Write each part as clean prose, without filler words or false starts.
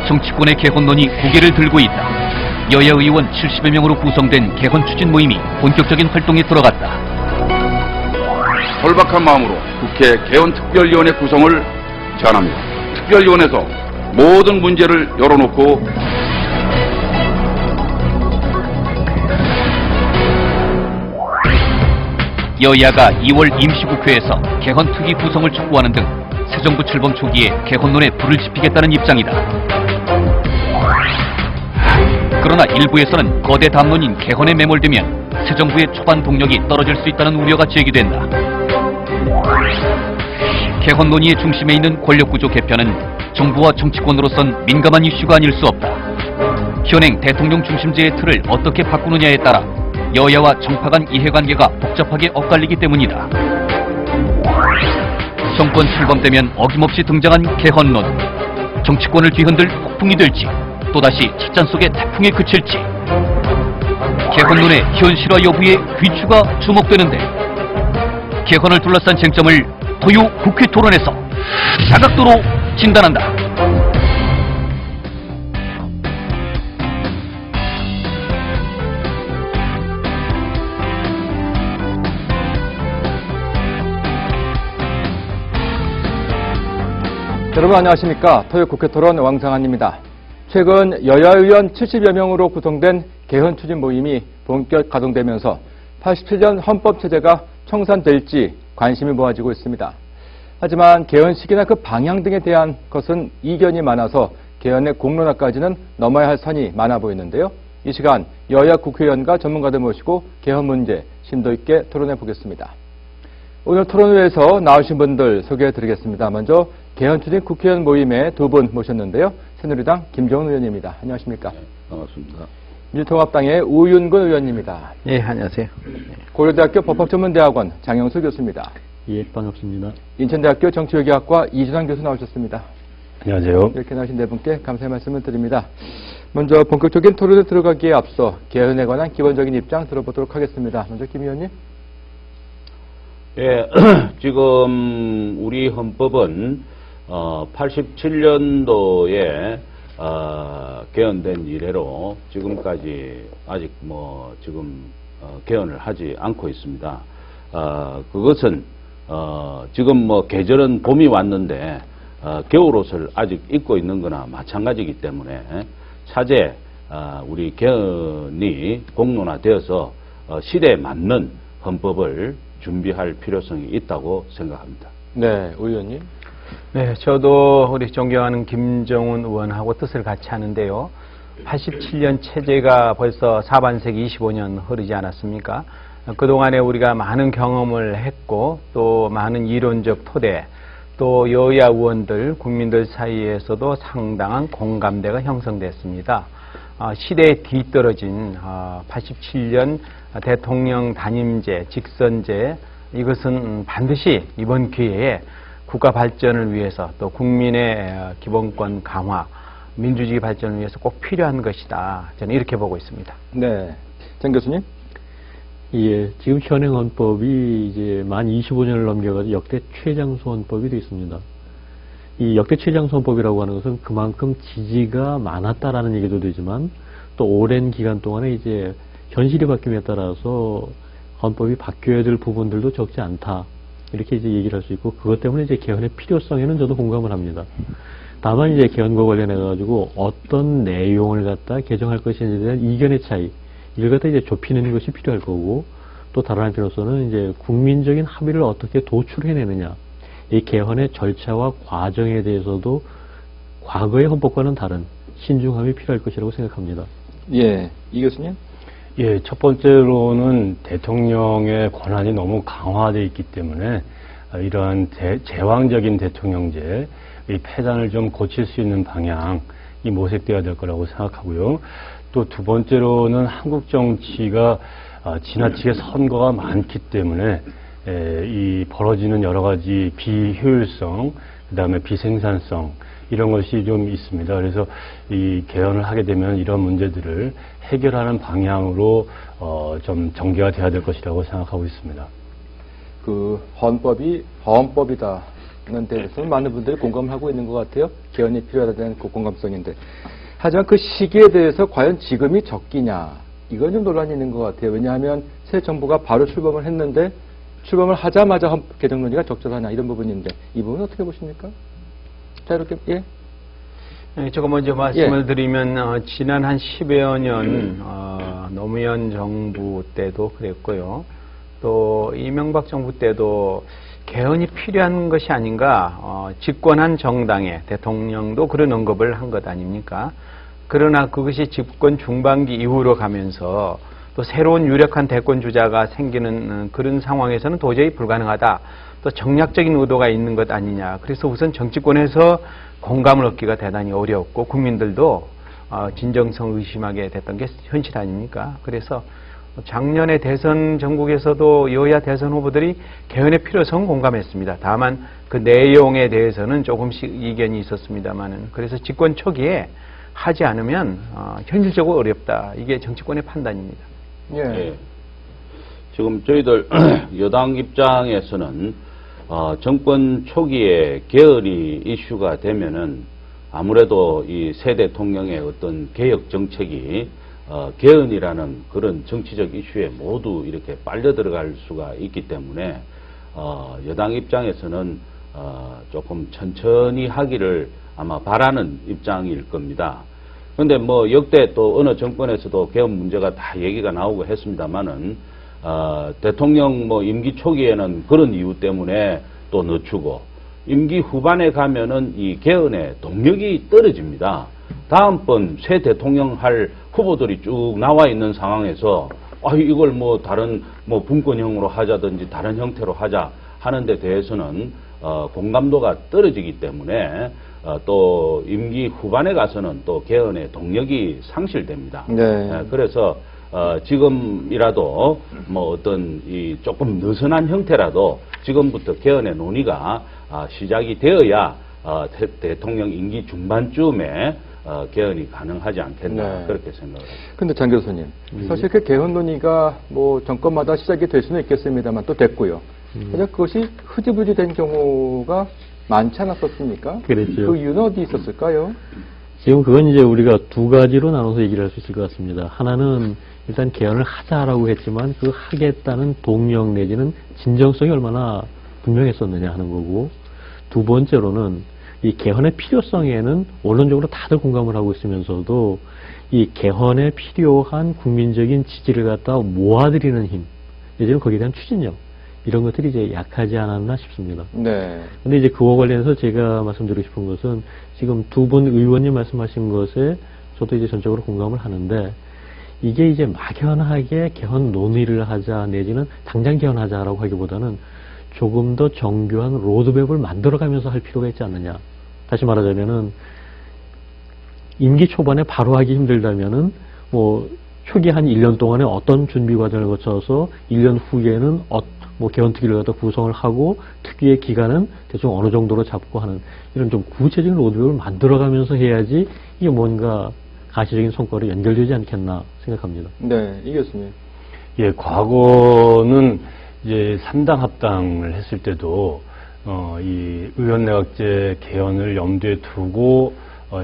정치권의 개헌론이 고개를 들고 있다. 여야 의원 70여 명으로 구성된 개헌 추진 모임이 본격적인 활동에 들어갔다. 절박한 마음으로 국회 개헌특별위원회 구성을 제안합니다. 특별위원회에서 모든 문제를 열어놓고 여야가 2월 임시국회에서 개헌특위 구성을 촉구하는 등 새 정부 출범 초기에 개헌론에 불을 지피겠다는 입장이다. 그러나 일부에서는 거대 담론인 개헌에 매몰되면 새 정부의 초반 동력이 떨어질 수 있다는 우려가 제기된다. 개헌 논의의 중심에 있는 권력구조 개편은 정부와 정치권으로선 민감한 이슈가 아닐 수 없다. 현행 대통령 중심제의 틀을 어떻게 바꾸느냐에 따라 여야와 정파 간 이해관계가 복잡하게 엇갈리기 때문이다. 정권 출범되면 어김없이 등장한 개헌론. 정치권을 뒤흔들 폭풍이 될지 또다시 찻잔 속의 태풍에 그칠지. 개헌론의 현실화 여부에 귀추가 주목되는데 개헌을 둘러싼 쟁점을 토요 국회 토론에서 사각도로 진단한다. 여러분 안녕하십니까. 토요 국회 토론 왕상한입니다. 최근 여야 의원 70여 명으로 구성된 개헌 추진 모임이 본격 가동되면서 87년 헌법체제가 청산될지 관심이 모아지고 있습니다. 하지만 개헌 시기나 그 방향 등에 대한 것은 이견이 많아서 개헌의 공론화까지는 넘어야 할 선이 많아 보이는데요. 이 시간 여야 국회의원과 전문가들 모시고 개헌 문제 심도 있게 토론해 보겠습니다. 오늘 토론회에서 나오신 분들 소개해 드리겠습니다. 먼저 개헌 추진 국회의원 모임에 두 분 모셨는데요. 새누리당 김정은 의원입니다. 안녕하십니까? 네, 반갑습니다. 민주통합당의 우윤근 의원입니다. 예, 안녕하세요. 고려대학교 법학전문대학원 장영수 교수입니다. 예, 반갑습니다. 인천대학교 정치외교학과 이준환 교수 나오셨습니다. 안녕하세요. 이렇게 나오신 네 분께 감사의 말씀을 드립니다. 먼저 본격적인 토론에 들어가기에 앞서 개헌에 관한 기본적인 입장 들어보도록 하겠습니다. 먼저 김 의원님. 예, 지금 우리 헌법은 87년도에 개헌된 이래로 지금까지 아직 개헌을 하지 않고 있습니다. 그것은 지금 계절은 봄이 왔는데 겨울옷을 아직 입고 있는 거나 마찬가지이기 때문에 차제 우리 개헌이 공론화되어서 시대에 맞는 헌법을 준비할 필요성이 있다고 생각합니다. 네, 우 의원님. 네, 저도 우리 존경하는 김정은 의원하고 뜻을 같이 하는데요. 87년 체제가 벌써 4반세기 25년 흐르지 않았습니까? 그동안에 우리가 많은 경험을 했고 또 많은 이론적 토대 또 여야 의원들, 국민들 사이에서도 상당한 공감대가 형성됐습니다. 시대에 뒤떨어진 87년 대통령 단임제, 직선제 이것은 반드시 이번 기회에 국가 발전을 위해서 또 국민의 기본권 강화, 민주주의 발전을 위해서 꼭 필요한 것이다. 저는 이렇게 보고 있습니다. 네, 장 교수님. 예, 지금 현행 헌법이 이제 만 25년을 넘겨가지고 역대 최장수 헌법이 됐습니다. 이 역대 최장수 헌법이라고 하는 것은 그만큼 지지가 많았다라는 얘기도 되지만 또 오랜 기간 동안에 이제 현실이 바뀜에 따라서 헌법이 바뀌어야 될 부분들도 적지 않다. 이렇게 이제 얘기를 할 수 있고 그것 때문에 이제 개헌의 필요성에는 저도 공감을 합니다. 다만 이제 개헌과 관련해 가지고 어떤 내용을 갖다 개정할 것인지에 대한 이견의 차이 이걸 갖다 이제 좁히는 것이 필요할 거고 또 다른 한편으로서는 이제 국민적인 합의를 어떻게 도출해내느냐 이 개헌의 절차와 과정에 대해서도 과거의 헌법과는 다른 신중함이 필요할 것이라고 생각합니다. 예, 이 교수님. 예, 첫 번째로는 대통령의 권한이 너무 강화되어 있기 때문에 이러한 제왕적인 대통령제, 이 폐단을 좀 고칠 수 있는 방향이 모색되어야 될 거라고 생각하고요. 또 두 번째로는 한국 정치가 지나치게 선거가 많기 때문에 이 벌어지는 여러 가지 비효율성, 그다음에 비생산성 이런 것이 좀 있습니다. 그래서 이 개헌을 하게 되면 이런 문제들을 해결하는 방향으로 좀 전개가 돼야 될 것이라고 생각하고 있습니다. 그 헌법이 헌법이다. 대해서는 많은 분들이 공감을 하고 있는 것 같아요. 개헌이 필요하다는 그 공감성인데. 하지만 그 시기에 대해서 과연 지금이 적기냐, 이건 좀 논란이 있는 것 같아요. 왜냐하면 새 정부가 바로 출범을 했는데 출범을 하자마자 헌법 개정 논의가 적절하냐, 이런 부분인데 이 부분은 어떻게 보십니까? 자, 이렇게, 예. 네, 제가 먼저 말씀을 드리면 지난 한 10여 년 노무현 정부 때도 그랬고요. 또 이명박 정부 때도 개헌이 필요한 것이 아닌가, 집권한 정당의 대통령도 그런 언급을 한 것 아닙니까? 그러나 그것이 집권 중반기 이후로 가면서 또 새로운 유력한 대권 주자가 생기는 그런 상황에서는 도저히 불가능하다. 또 정략적인 의도가 있는 것 아니냐. 그래서 우선 정치권에서 공감을 얻기가 대단히 어려웠고 국민들도 진정성 의심하게 됐던 게 현실 아닙니까? 그래서 작년에 대선 전국에서도 여야 대선 후보들이 개헌의 필요성은 공감했습니다. 다만 그 내용에 대해서는 조금씩 이견이 있었습니다만은, 그래서 집권 초기에 하지 않으면 현실적으로 어렵다. 이게 정치권의 판단입니다. 예. 예. 지금 저희들 여당 입장에서는 정권 초기에 개헌이 이슈가 되면은 아무래도 이 새 대통령의 어떤 개혁 정책이 개헌이라는 그런 정치적 이슈에 모두 이렇게 빨려 들어갈 수가 있기 때문에 여당 입장에서는 조금 천천히 하기를 아마 바라는 입장일 겁니다. 그런데 뭐 역대 또 어느 정권에서도 개헌 문제가 다 얘기가 나오고 했습니다만은 대통령 뭐 임기 초기에는 그런 이유 때문에 또 늦추고 임기 후반에 가면은 이 개헌의 동력이 떨어집니다. 다음번 새 대통령 할 후보들이 쭉 나와 있는 상황에서 이걸 뭐 다른 뭐 분권형으로 하자든지 다른 형태로 하자 하는 데 대해서는 공감도가 떨어지기 때문에 또 임기 후반에 가서는 또 개헌의 동력이 상실됩니다. 네. 그래서 지금이라도 뭐 어떤 이 조금 느슨한 형태라도 지금부터 개헌의 논의가 시작이 되어야 대통령 임기 중반쯤에 개헌이 가능하지 않겠나, 네. 그렇게 생각을 합니다. 근데 장 교수님, 사실 그 개헌 논의가 뭐 정권마다 시작이 될 수는 있겠습니다만 또 됐고요. 그냥 그것이 흐지부지 된 경우가 많지 않았었습니까? 그랬죠. 그 이유는 어디 있었을까요? 지금 그건 이제 우리가 두 가지로 나눠서 얘기를 할 수 있을 것 같습니다. 하나는 일단 개헌을 하자라고 했지만 그 하겠다는 동력 내지는 진정성이 얼마나 분명했었느냐 하는 거고, 두 번째로는 이 개헌의 필요성에는 원론적으로 다들 공감을 하고 있으면서도 이 개헌에 필요한 국민적인 지지를 갖다 모아들이는 힘, 내지는 거기에 대한 추진력, 이런 것들이 이제 약하지 않았나 싶습니다. 네. 근데 이제 그와 관련해서 제가 말씀드리고 싶은 것은 지금 두 분 의원님 말씀하신 것에 저도 이제 전적으로 공감을 하는데, 이게 이제 막연하게 개헌 논의를 하자 내지는 당장 개헌하자라고 하기보다는 조금 더 정교한 로드맵을 만들어가면서 할 필요가 있지 않느냐. 다시 말하자면은 임기 초반에 바로 하기 힘들다면은 뭐 초기 한 1년 동안에 어떤 준비 과정을 거쳐서 1년 후에는 뭐 개헌특위를 갖다 구성을 하고 특위의 기간은 대충 어느 정도로 잡고 하는 이런 좀 구체적인 로드맵을 만들어가면서 해야지 이게 뭔가 가시적인 성과로 연결되지 않겠나 생각합니다. 네, 이 교수님. 예, 과거는 이제 3당 합당을 했을 때도 이 의원내각제 개헌을 염두에 두고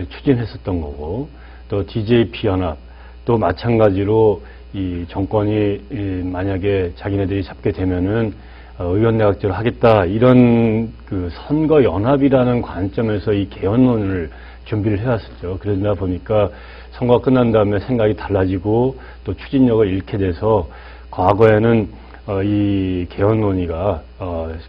추진했었던 거고, 또 DJP 연합 또 마찬가지로 이 정권이 만약에 자기네들이 잡게 되면은 의원내각제를 하겠다, 이런 그 선거 연합이라는 관점에서 이 개헌론을 준비를 해왔었죠. 그러다 보니까 선거가 끝난 다음에 생각이 달라지고 또 추진력을 잃게 돼서 과거에는 이 개헌 논의가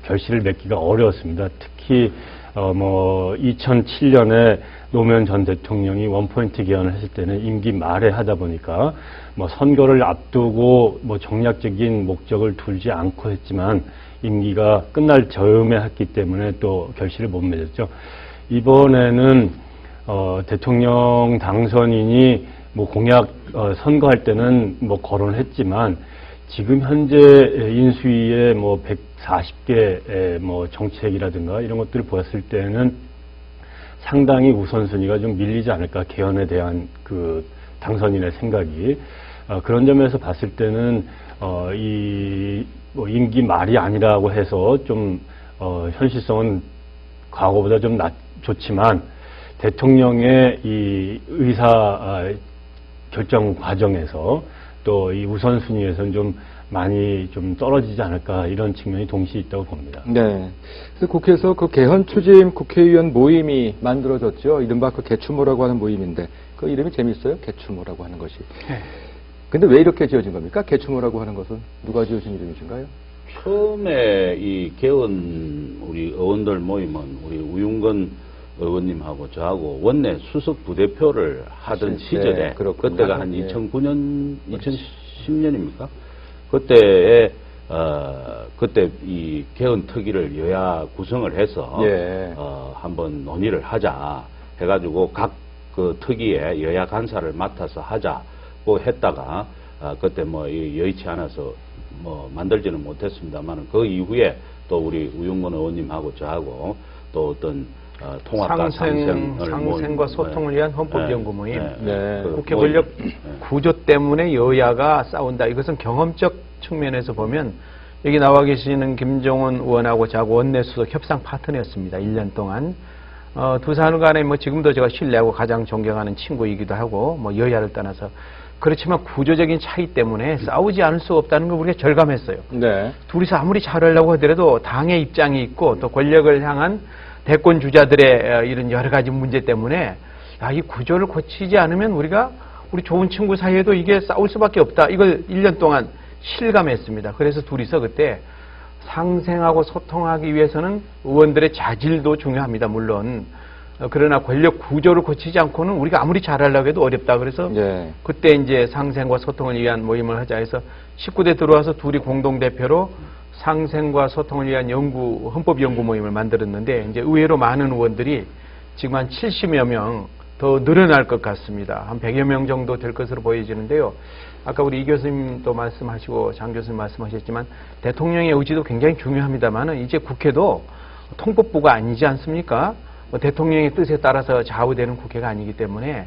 결실을 맺기가 어려웠습니다. 특히 뭐 2007년에 노무현 전 대통령이 원포인트 개헌을 했을 때는 임기 말에 하다 보니까 뭐 선거를 앞두고 뭐 정략적인 목적을 두지 않고 했지만 임기가 끝날 즈음에 했기 때문에 또 결실을 못 맺었죠. 이번에는 대통령 당선인이 뭐 공약 선거할 때는 뭐 거론을 했지만 지금 현재 인수위의 뭐 140개 뭐 정책이라든가 이런 것들을 보았을 때는 상당히 우선순위가 좀 밀리지 않을까, 개헌에 대한 그 당선인의 생각이. 그런 점에서 봤을 때는 이 뭐 임기 말이 아니라고 해서 좀 현실성은 과거보다 좀 좋지만 대통령의 이 의사 결정 과정에서 또 이 우선순위에서는 좀 많이 좀 떨어지지 않을까 이런 측면이 동시에 있다고 봅니다. 네. 그래서 국회에서 그 개헌 추진 국회의원 모임이 만들어졌죠. 이른바 그 개추모라고 하는 모임인데 그 이름이 재밌어요. 개추모라고 하는 것이. 근데 왜 이렇게 지어진 겁니까? 개추모라고 하는 것은 누가 지어진 이름이신가요? 처음에 이 개헌 우리 의원들 모임은 우리 우윤건 의원님하고 저하고 원내 수석 부대표를 하던 시절에 그렇군요. 그때가 한 예. 2009년, 2010년입니까? 그때에 그때 이 개헌 특위를 여야 구성을 해서 예. 한번 논의를 하자 해가지고 각 그 특위에 여야 간사를 맡아서 하자고 했다가 그때 뭐 여의치 않아서 뭐 만들지는 못했습니다만 그 이후에 또 우리 우윤건 의원님하고 저하고 또 어떤 통합과 상생과 소통을 위한 헌법연구 모임. 네. 그 국회 모임. 권력 구조 때문에 여야가 싸운다. 이것은 경험적 측면에서 보면 여기 나와 계시는 김정은 의원하고 저하고 원내수석 협상 파트너였습니다. 1년 동안. 두 사람 간에 뭐 지금도 제가 신뢰하고 가장 존경하는 친구이기도 하고 뭐 여야를 떠나서 그렇지만 구조적인 차이 때문에 싸우지 않을 수 없다는 걸 우리가 절감했어요. 네. 둘이서 아무리 잘하려고 하더라도 당의 입장이 있고 또 권력을 향한 대권 주자들의 이런 여러 가지 문제 때문에 이 구조를 고치지 않으면 우리 좋은 친구 사이에도 이게 싸울 수밖에 없다. 이걸 1년 동안 실감했습니다. 그래서 둘이서 그때 상생하고 소통하기 위해서는 의원들의 자질도 중요합니다. 물론. 그러나 권력 구조를 고치지 않고는 우리가 아무리 잘하려고 해도 어렵다. 그래서 예. 그때 이제 상생과 소통을 위한 모임을 하자 해서 19대 들어와서 둘이 공동대표로 상생과 소통을 위한 헌법연구 모임을 만들었는데 이제 의외로 많은 의원들이 지금 한 70여 명 더 늘어날 것 같습니다. 한 100여 명 정도 될 것으로 보여지는데요. 아까 우리 이 교수님도 말씀하시고 장 교수님 말씀하셨지만 대통령의 의지도 굉장히 중요합니다만 이제 국회도 통법부가 아니지 않습니까? 대통령의 뜻에 따라서 좌우되는 국회가 아니기 때문에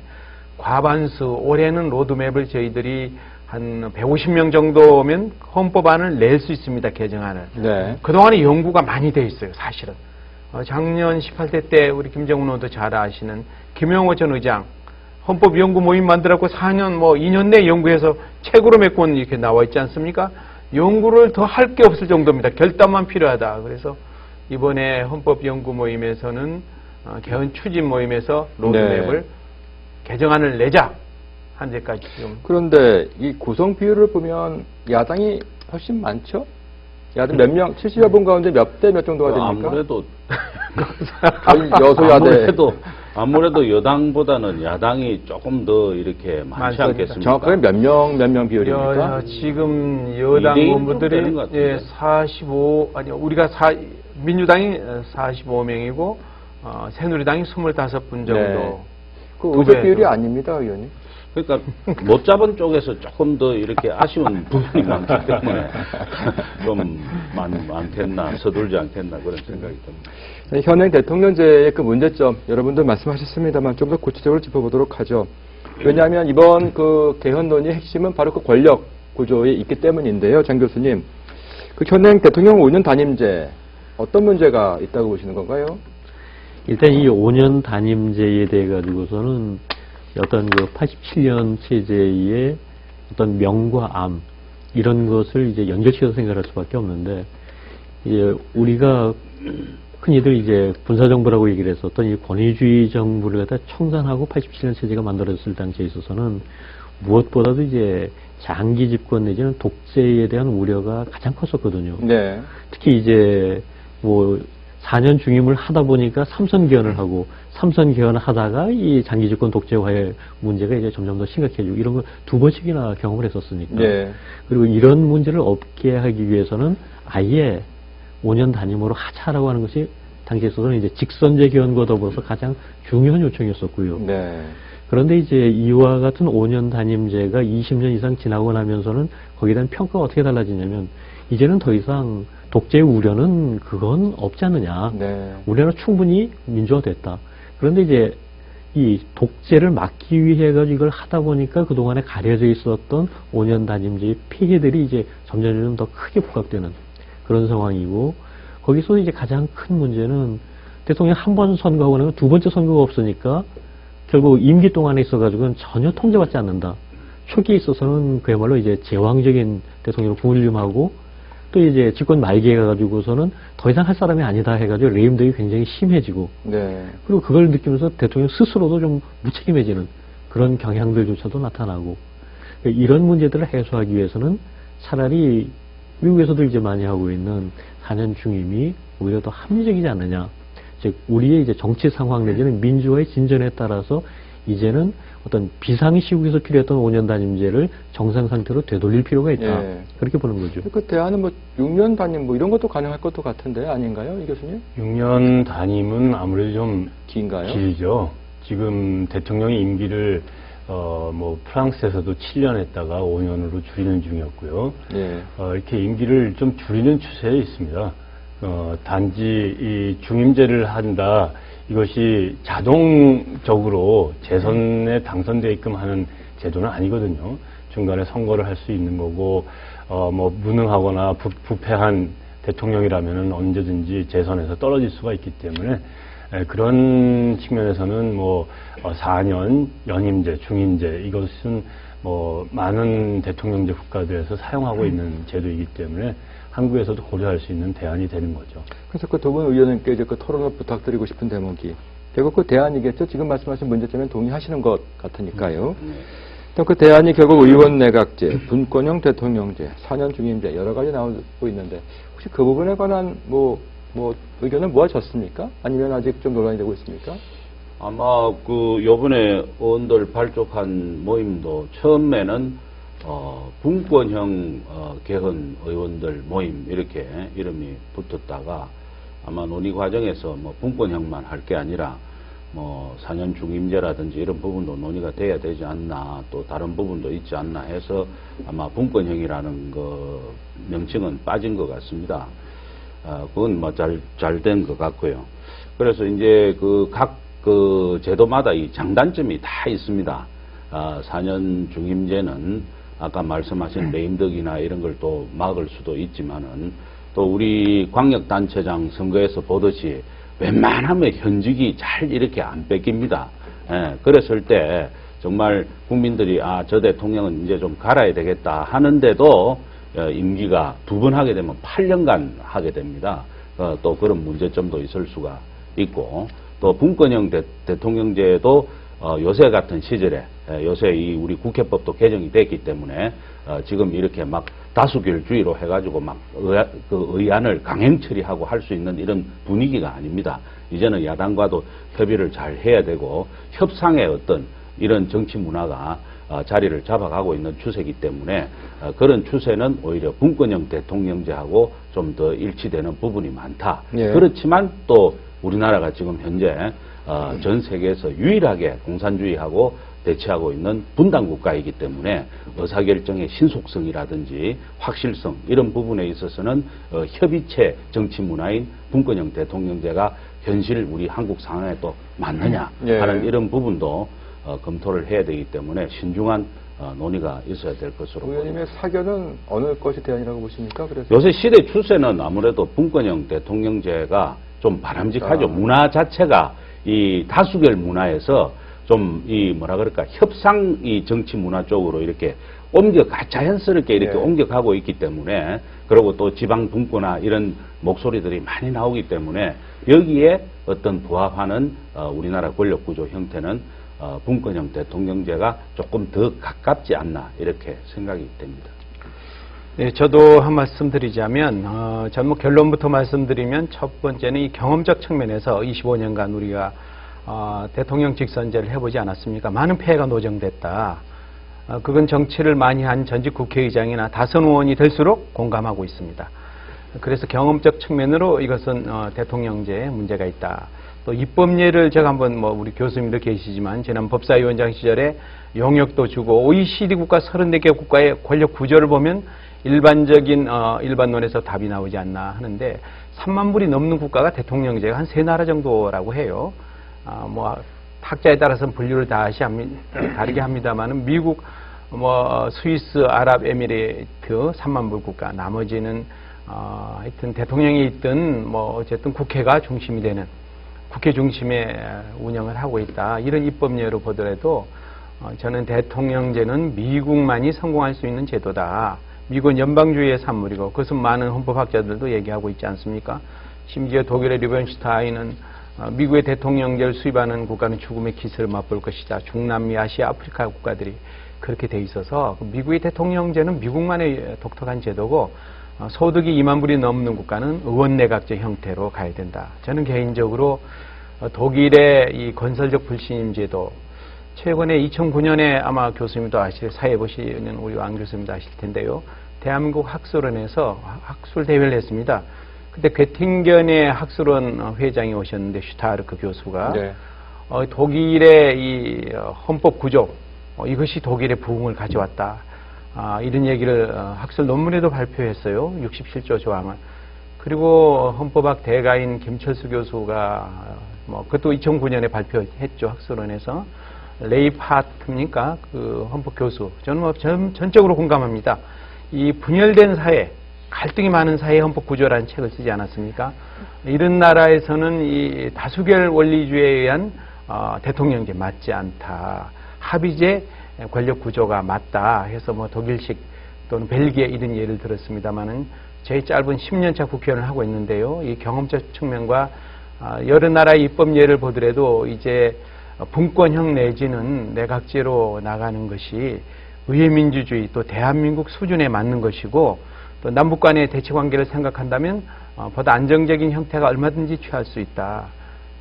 과반수 올해는 로드맵을 저희들이 한 150명 정도면 헌법안을 낼 수 있습니다. 개정안을. 네. 그동안에 연구가 많이 돼 있어요. 사실은. 작년 18대 때 우리 김정은 의원도 잘 아시는 김영호 전 의장 헌법연구 모임 만들었고 4년 2년 내에 연구해서 책으로 몇 권 이렇게 나와 있지 않습니까? 연구를 더 할 게 없을 정도입니다. 결단만 필요하다. 그래서 이번에 헌법연구 모임에서는 개헌 추진 모임에서 로드맵을 개정안을 내자. 현재까지 지금. 그런데 이 구성 비율을 보면 야당이 훨씬 많죠? 야당 몇 명, 70여 분 가운데 몇 대 몇 정도가 됩니까? 아무래도 여소야대. 아무래도 여당보다는 야당이 조금 더 이렇게 많지 않겠습니까? 정확하게 몇 명 비율입니까? 지금 여당 의원분들이 45, 우리가 민주당이 45명이고 새누리당이 25분 정도. 네. 그 의석 비율이 아닙니다, 의원님. 그러니까 못 잡은 쪽에서 조금 더 이렇게 아쉬운 부분이 많기 때문에 좀 많겠나, 서둘지 않겠나 그런 생각이 듭니다. 현행 대통령제의 그 문제점 여러분들 말씀하셨습니다만 좀 더 구체적으로 짚어보도록 하죠. 왜냐하면 이번 그 개헌론의 핵심은 바로 그 권력 구조에 있기 때문인데요. 장 교수님, 그 현행 대통령 5년 단임제 어떤 문제가 있다고 보시는 건가요? 일단 이 5년 단임제에 대해 가지고서는 어떤 그 87년 체제의 어떤 명과 암 이런 것을 이제 연결시켜서 생각할 수밖에 없는데 이제 우리가 흔히들 이제 군사정부라고 얘기를 했었던 이 권위주의 정부를 갖다 청산하고 87년 체제가 만들어졌을 당시에 있어서는 무엇보다도 이제 장기 집권 내지는 독재에 대한 우려가 가장 컸었거든요. 네. 특히 이제 4년 중임을 하다 보니까 3선 개헌을 하고 3선 개헌을 하다가 이 장기 집권 독재화의 문제가 이제 점점 더 심각해지고 이런 걸 2번씩이나 경험을 했었으니까. 네. 그리고 이런 문제를 없게 하기 위해서는 아예 5년 단임으로 하자라고 하는 것이 당시에 있어서는 이제 직선제 개헌과 더불어서 가장 중요한 요청이었었고요. 네. 그런데 이제 이와 같은 5년 단임제가 20년 이상 지나고 나면서는 거기에 대한 평가가 어떻게 달라지냐면 이제는 더 이상 독재의 우려는 그건 없지 않느냐. 네. 우리나라 충분히 민주화됐다. 그런데 이제 이 독재를 막기 위해 가지고 이걸 하다 보니까 그동안에 가려져 있었던 5년 단임제의 피해들이 이제 점점 더 크게 부각되는 그런 상황이고 거기서 이제 가장 큰 문제는 대통령 한 번 선거하고 나면 두 번째 선거가 없으니까 결국 임기 동안에 있어가지고는 전혀 통제받지 않는다. 초기에 있어서는 그야말로 이제 제왕적인 대통령을 군림하고 또 이제 집권 말기에 가가지고서는 더 이상 할 사람이 아니다 해가지고 레임덕이 굉장히 심해지고 네. 그리고 그걸 느끼면서 대통령 스스로도 좀 무책임해지는 그런 경향들조차도 나타나고 이런 문제들을 해소하기 위해서는 차라리 미국에서도 이제 많이 하고 있는 4년 중임이 오히려 더 합리적이지 않느냐. 즉 우리의 이제 정치 상황 내지는 민주화의 진전에 따라서 이제는 어떤 비상시 시국에서 필요했던 5년 단임제를 정상 상태로 되돌릴 필요가 있다. 예. 그렇게 보는 거죠. 그 대안은 뭐 6년 단임 뭐 이런 것도 가능할 것도 같은데 아닌가요, 이 교수님? 6년 단임은 아무래도 좀 긴가요? 길죠. 지금 대통령의 임기를 뭐 프랑스에서도 7년 했다가 5년으로 줄이는 중이었고요. 예. 이렇게 임기를 좀 줄이는 추세에 있습니다. 단지 이 중임제를 한다. 이것이 자동적으로 재선에 당선되게끔 하는 제도는 아니거든요. 중간에 선거를 할 수 있는 거고, 뭐 무능하거나 부패한 대통령이라면은 언제든지 재선에서 떨어질 수가 있기 때문에 그런 측면에서는 뭐 4년 연임제, 중임제 이것은 뭐 많은 대통령제 국가들에서 사용하고 있는 제도이기 때문에 한국에서도 고려할 수 있는 대안이 되는 거죠. 그래서 그 두 분 의원님께 이제 그 토론을 부탁드리고 싶은 대목이 결국 그 대안이겠죠. 지금 말씀하신 문제점에 동의하시는 것 같으니까요. 일단 그 대안이 결국 의원 내각제, 분권형 대통령제, 4년 중임제 여러 가지 나오고 있는데 혹시 그 부분에 관한 뭐 의견은 모아졌습니까? 아니면 아직 좀 논란이 되고 있습니까? 아마 그 요번에 의원들 발족한 모임도 처음에는 분권형 개헌 의원들 모임 이렇게 이름이 붙었다가 아마 논의 과정에서 뭐 분권형만 할 게 아니라 뭐 4년 중임제라든지 이런 부분도 논의가 돼야 되지 않나 또 다른 부분도 있지 않나 해서 아마 분권형이라는 그 명칭은 빠진 것 같습니다. 그건 뭐 잘 된 것 같고요. 그래서 이제 그 제도마다 이 장단점이 다 있습니다. 4년 중임제는 아까 말씀하신 레임덕이나 이런 걸 또 막을 수도 있지만은 또 우리 광역단체장 선거에서 보듯이 웬만하면 현직이 잘 이렇게 안 뺏깁니다. 그랬을 때 정말 국민들이 저 대통령은 이제 좀 갈아야 되겠다 하는데도 임기가 2번 하게 되면 8년간 하게 됩니다. 또 그런 문제점도 있을 수가 있고 또 분권형 대통령제도 요새 같은 시절에 요새 이 우리 국회법도 개정이 됐기 때문에 지금 이렇게 막 다수결주의로 해가지고 막 그 의안을 강행 처리하고 할 수 있는 이런 분위기가 아닙니다. 이제는 야당과도 협의를 잘 해야 되고 협상의 어떤 이런 정치 문화가 자리를 잡아가고 있는 추세이기 때문에 그런 추세는 오히려 분권형 대통령제하고 좀 더 일치되는 부분이 많다. 예. 그렇지만 또 우리나라가 지금 현재 전 세계에서 유일하게 공산주의하고 대치하고 있는 분단 국가이기 때문에 의사결정의 신속성이라든지 확실성 이런 부분에 있어서는 협의체 정치 문화인 분권형 대통령제가 현실 우리 한국 상황에 또 맞느냐 하는 이런 부분도 검토를 해야 되기 때문에 신중한 논의가 있어야 될 것으로 보입니다. 의원님의 사견은 어느 것이 대안이라고 보십니까? 그래서 요새 시대 추세는 아무래도 분권형 대통령제가 좀 바람직하죠. 문화 자체가 이 다수결 문화에서 좀 이 뭐라 그럴까 협상 이 정치 문화 쪽으로 이렇게 자연스럽게 이렇게 옮겨가고 있기 때문에 그리고 또 지방 분권화 이런 목소리들이 많이 나오기 때문에 여기에 어떤 부합하는 우리나라 권력 구조 형태는 분권형 대통령제가 조금 더 가깝지 않나 이렇게 생각이 됩니다. 네, 저도 한 말씀 드리자면 전 뭐 결론부터 말씀드리면 첫 번째는 이 경험적 측면에서 25년간 우리가 대통령 직선제를 해보지 않았습니까? 많은 폐해가 노정됐다. 그건 정치를 많이 한 전직 국회의장이나 다선 의원이 될수록 공감하고 있습니다. 그래서 경험적 측면으로 이것은 대통령제에 문제가 있다. 또 입법례를 제가 한번 뭐 우리 교수님도 계시지만 지난 법사위원장 시절에 용역도 주고 OECD 국가 34개 국가의 권력 구조를 보면 일반적인 일반론에서 답이 나오지 않나 하는데 3만 불이 넘는 국가가 대통령제가 한 3나라 정도라고 해요. 뭐 학자에 따라서는 분류를 다르게 합니다만은 미국, 뭐 스위스, 아랍에미레이트 3만 불 국가, 나머지는 하여튼 대통령이 있든 뭐 어쨌든 국회가 중심이 되는 국회 중심에 운영을 하고 있다. 이런 입법례로 보더라도 저는 대통령제는 미국만이 성공할 수 있는 제도다. 미국은 연방주의의 산물이고 그것은 많은 헌법학자들도 얘기하고 있지 않습니까? 심지어 독일의 르벤슈타인은 미국의 대통령제를 수입하는 국가는 죽음의 기세를 맛볼 것이다. 중남미, 아시아, 아프리카 국가들이 그렇게 돼 있어서 미국의 대통령제는 미국만의 독특한 제도고 소득이 2만 불이 넘는 국가는 의원내각제 형태로 가야 된다. 저는 개인적으로 독일의 이 건설적 불신임 제도, 최근에 2009년에 아마 교수님도 사회 보시는 우리 왕 교수님도 아실 텐데요. 대한민국 학술원에서 학술 대회를 했습니다. 그때 괴팅겐의 학술원 회장이 오셨는데 슈타르크 교수가 네. 독일의 이 헌법 구조 이것이 독일의 부흥을 가져왔다. 이런 얘기를 학술 논문에도 발표했어요. 67조 조항을. 그리고 헌법학 대가인 김철수 교수가 그것도 2009년에 발표했죠. 학술원에서. 레이파트입니까? 그 헌법 교수. 저는 전적으로 공감합니다. 이 분열된 사회, 갈등이 많은 사회 헌법 구조라는 책을 쓰지 않았습니까? 이런 나라에서는 이 다수결 원리주의에 의한 대통령제 맞지 않다. 합의제 권력 구조가 맞다 해서 독일식 또는 벨기에 이런 예를 들었습니다만은 저희 짧은 10년차 국회의원을 하고 있는데요. 이 경험적 측면과 여러 나라의 입법 예를 보더라도 이제 분권형 내지는 내각제로 나가는 것이 의회민주주의 또 대한민국 수준에 맞는 것이고 또 남북 간의 대치관계를 생각한다면 보다 안정적인 형태가 얼마든지 취할 수 있다.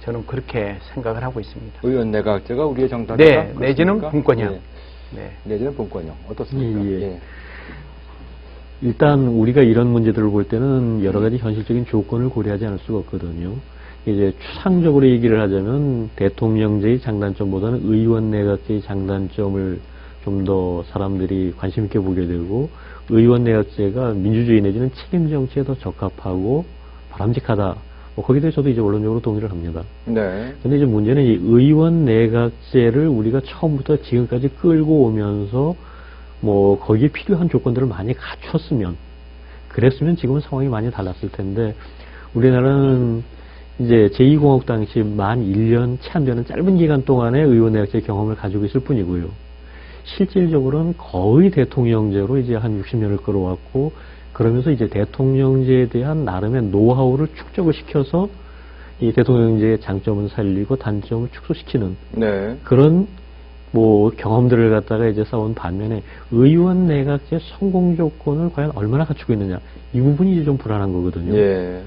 저는 그렇게 생각을 하고 있습니다. 의원 내각제가 우리의 정답이다. 네, 내지는 분권형. 예. 네. 내지는 분권형. 어떻습니까? 예, 예. 일단 우리가 이런 문제들을 볼 때는 여러 가지 현실적인 조건을 고려하지 않을 수가 없거든요. 이제 추상적으로 얘기를 하자면 대통령제의 장단점보다는 의원 내각제의 장단점을 좀 더 사람들이 관심 있게 보게 되고 의원 내각제가 민주주의 내지는 책임 정치에 더 적합하고 바람직하다. 거기에 대해서 저도 이제 원론적으로 동의를 합니다. 네. 근데 이제 문제는 이 의원 내각제를 우리가 처음부터 지금까지 끌고 오면서 거기에 필요한 조건들을 많이 갖췄으면 그랬으면 지금은 상황이 많이 달랐을 텐데 우리나라는 이제 제2공화국 당시 만 1년 채 안 되는 짧은 기간 동안의 의원 내각제 경험을 가지고 있을 뿐이고요. 실질적으로는 거의 대통령제로 이제 한 60년을 끌어왔고 그러면서 이제 대통령제에 대한 나름의 노하우를 축적을 시켜서 이 대통령제의 장점을 살리고 단점을 축소시키는 네. 그런 경험들을 갖다가 이제 쌓은 반면에 의원 내각제 성공 조건을 과연 얼마나 갖추고 있느냐 이 부분이 이제 좀 불안한 거거든요. 예.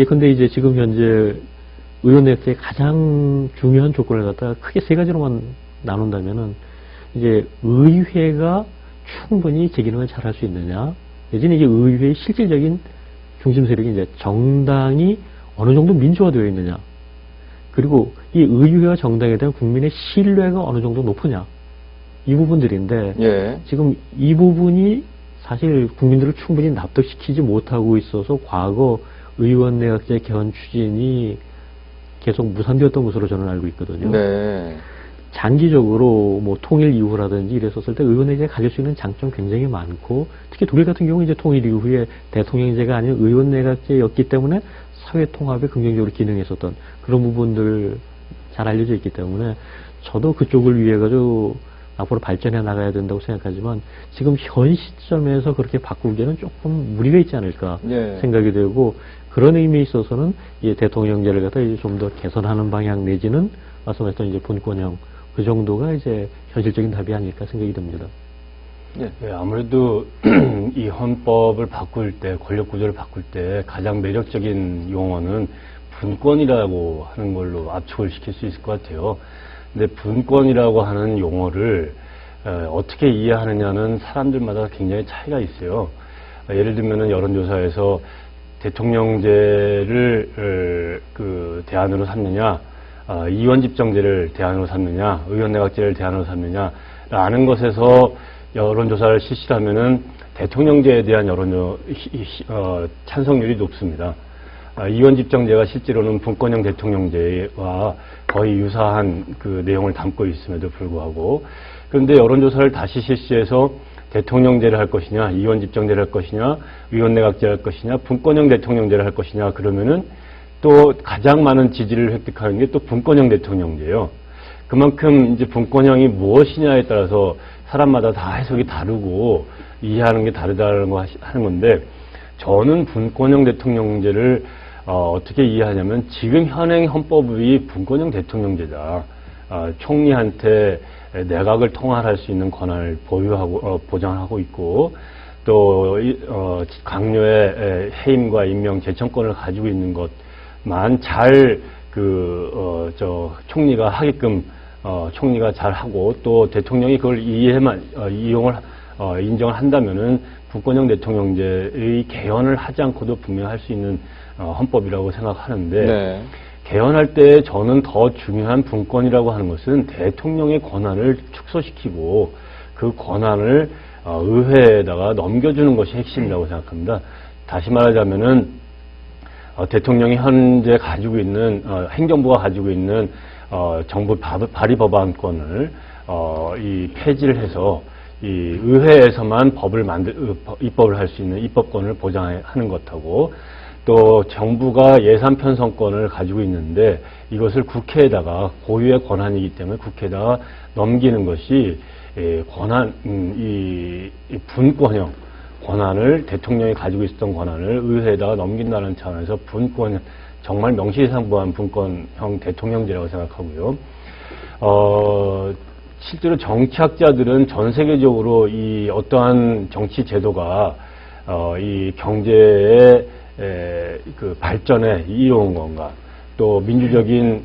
근데 이제 지금 현재 의원 내각제의 가장 중요한 조건을 갖다가 크게 세 가지로만 나눈다면은 이제 의회가 충분히 제 기능을 잘할 수 있느냐, 내지는 이게 의회의 실질적인 중심 세력이 이제 정당이 어느 정도 민주화되어 있느냐, 그리고 이 의회와 정당에 대한 국민의 신뢰가 어느 정도 높으냐, 이 부분들인데 예. 지금 이 부분이 사실 국민들을 충분히 납득시키지 못하고 있어서 과거 의원 내각제 개헌 추진이 계속 무산되었던 것으로 저는 알고 있거든요. 네. 장기적으로 통일 이후라든지 이랬었을 때 의원 내각제가 가질 수 있는 장점 굉장히 많고 특히 독일 같은 경우 이제 통일 이후에 대통령제가 아닌 의원 내각제였기 때문에 사회 통합에 긍정적으로 기능했었던 그런 부분들 잘 알려져 있기 때문에 저도 그쪽을 위해 가지고 앞으로 발전해 나가야 된다고 생각하지만 지금 현 시점에서 그렇게 바꾸기에는 조금 무리가 있지 않을까 예. 생각이 되고 그런 의미에 있어서는 이 대통령제를 갖다 이제 좀 더 개선하는 방향 내지는 말씀하셨던 이제 분권형 그 정도가 이제 현실적인 답이 아닐까 생각이 듭니다. 예, 아무래도 이 헌법을 바꿀 때, 권력 구조를 바꿀 때 가장 매력적인 용어는 분권이라고 하는 걸로 압축을 시킬 수 있을 것 같아요. 근데 분권이라고 하는 용어를 어떻게 이해하느냐는 사람들마다 굉장히 차이가 있어요. 예를 들면은 여론조사에서 대통령제를 대안으로 삼느냐, 이원집정제를 대안으로 삼느냐, 의원내각제를 대안으로 삼느냐라는 것에서 여론조사를 실시하면은 대통령제에 대한 찬성률이 높습니다. 이원집정제가 실제로는 분권형 대통령제와 거의 유사한 그 내용을 담고 있음에도 불구하고 그런데 여론조사를 다시 실시해서 대통령제를 할 것이냐, 이원집정제를 할 것이냐, 의원내각제를 할 것이냐, 분권형 대통령제를 할 것이냐 그러면은 또 가장 많은 지지를 획득하는 게 또 분권형 대통령제예요. 그만큼 이제 분권형이 무엇이냐에 따라서 사람마다 다 해석이 다르고 이해하는 게 다르다는 거 하는 건데, 저는 분권형 대통령제를 어떻게 이해하냐면 지금 현행 헌법이 분권형 대통령제다. 총리한테 내각을 통할할 수 있는 권한을 보유하고 보장하고 있고, 또 강요의 해임과 임명 제청권을 가지고 있는 것만 잘 총리가 하게끔 총리가 잘 하고, 또 대통령이 그걸 인정을 한다면은 분권형 대통령제의 개헌을 하지 않고도 분명히 할 수 있는 헌법이라고 생각하는데, 네. 개헌할 때 저는 더 중요한 분권이라고 하는 것은 대통령의 권한을 축소시키고 그 권한을 의회에다가 넘겨주는 것이 핵심이라고 생각합니다. 다시 말하자면은 대통령이 현재 가지고 있는 행정부가 가지고 있는 정부 발의 법안권을 이 폐지를 해서 이 의회에서만 입법을 할 수 있는 입법권을 보장하는 것하고, 또 정부가 예산 편성권을 가지고 있는데 이것을 국회에다가 고유의 권한이기 때문에 국회에다가 넘기는 것이 이 분권형 권한을, 대통령이 가지고 있었던 권한을 의회에다가 넘긴다는 차원에서 분권, 정말 명실상부한 분권형 대통령제라고 생각하고요. 실제로 정치학자들은 전 세계적으로 이 어떠한 정치 제도가 이 경제의 그 발전에 이로운 건가, 또 민주적인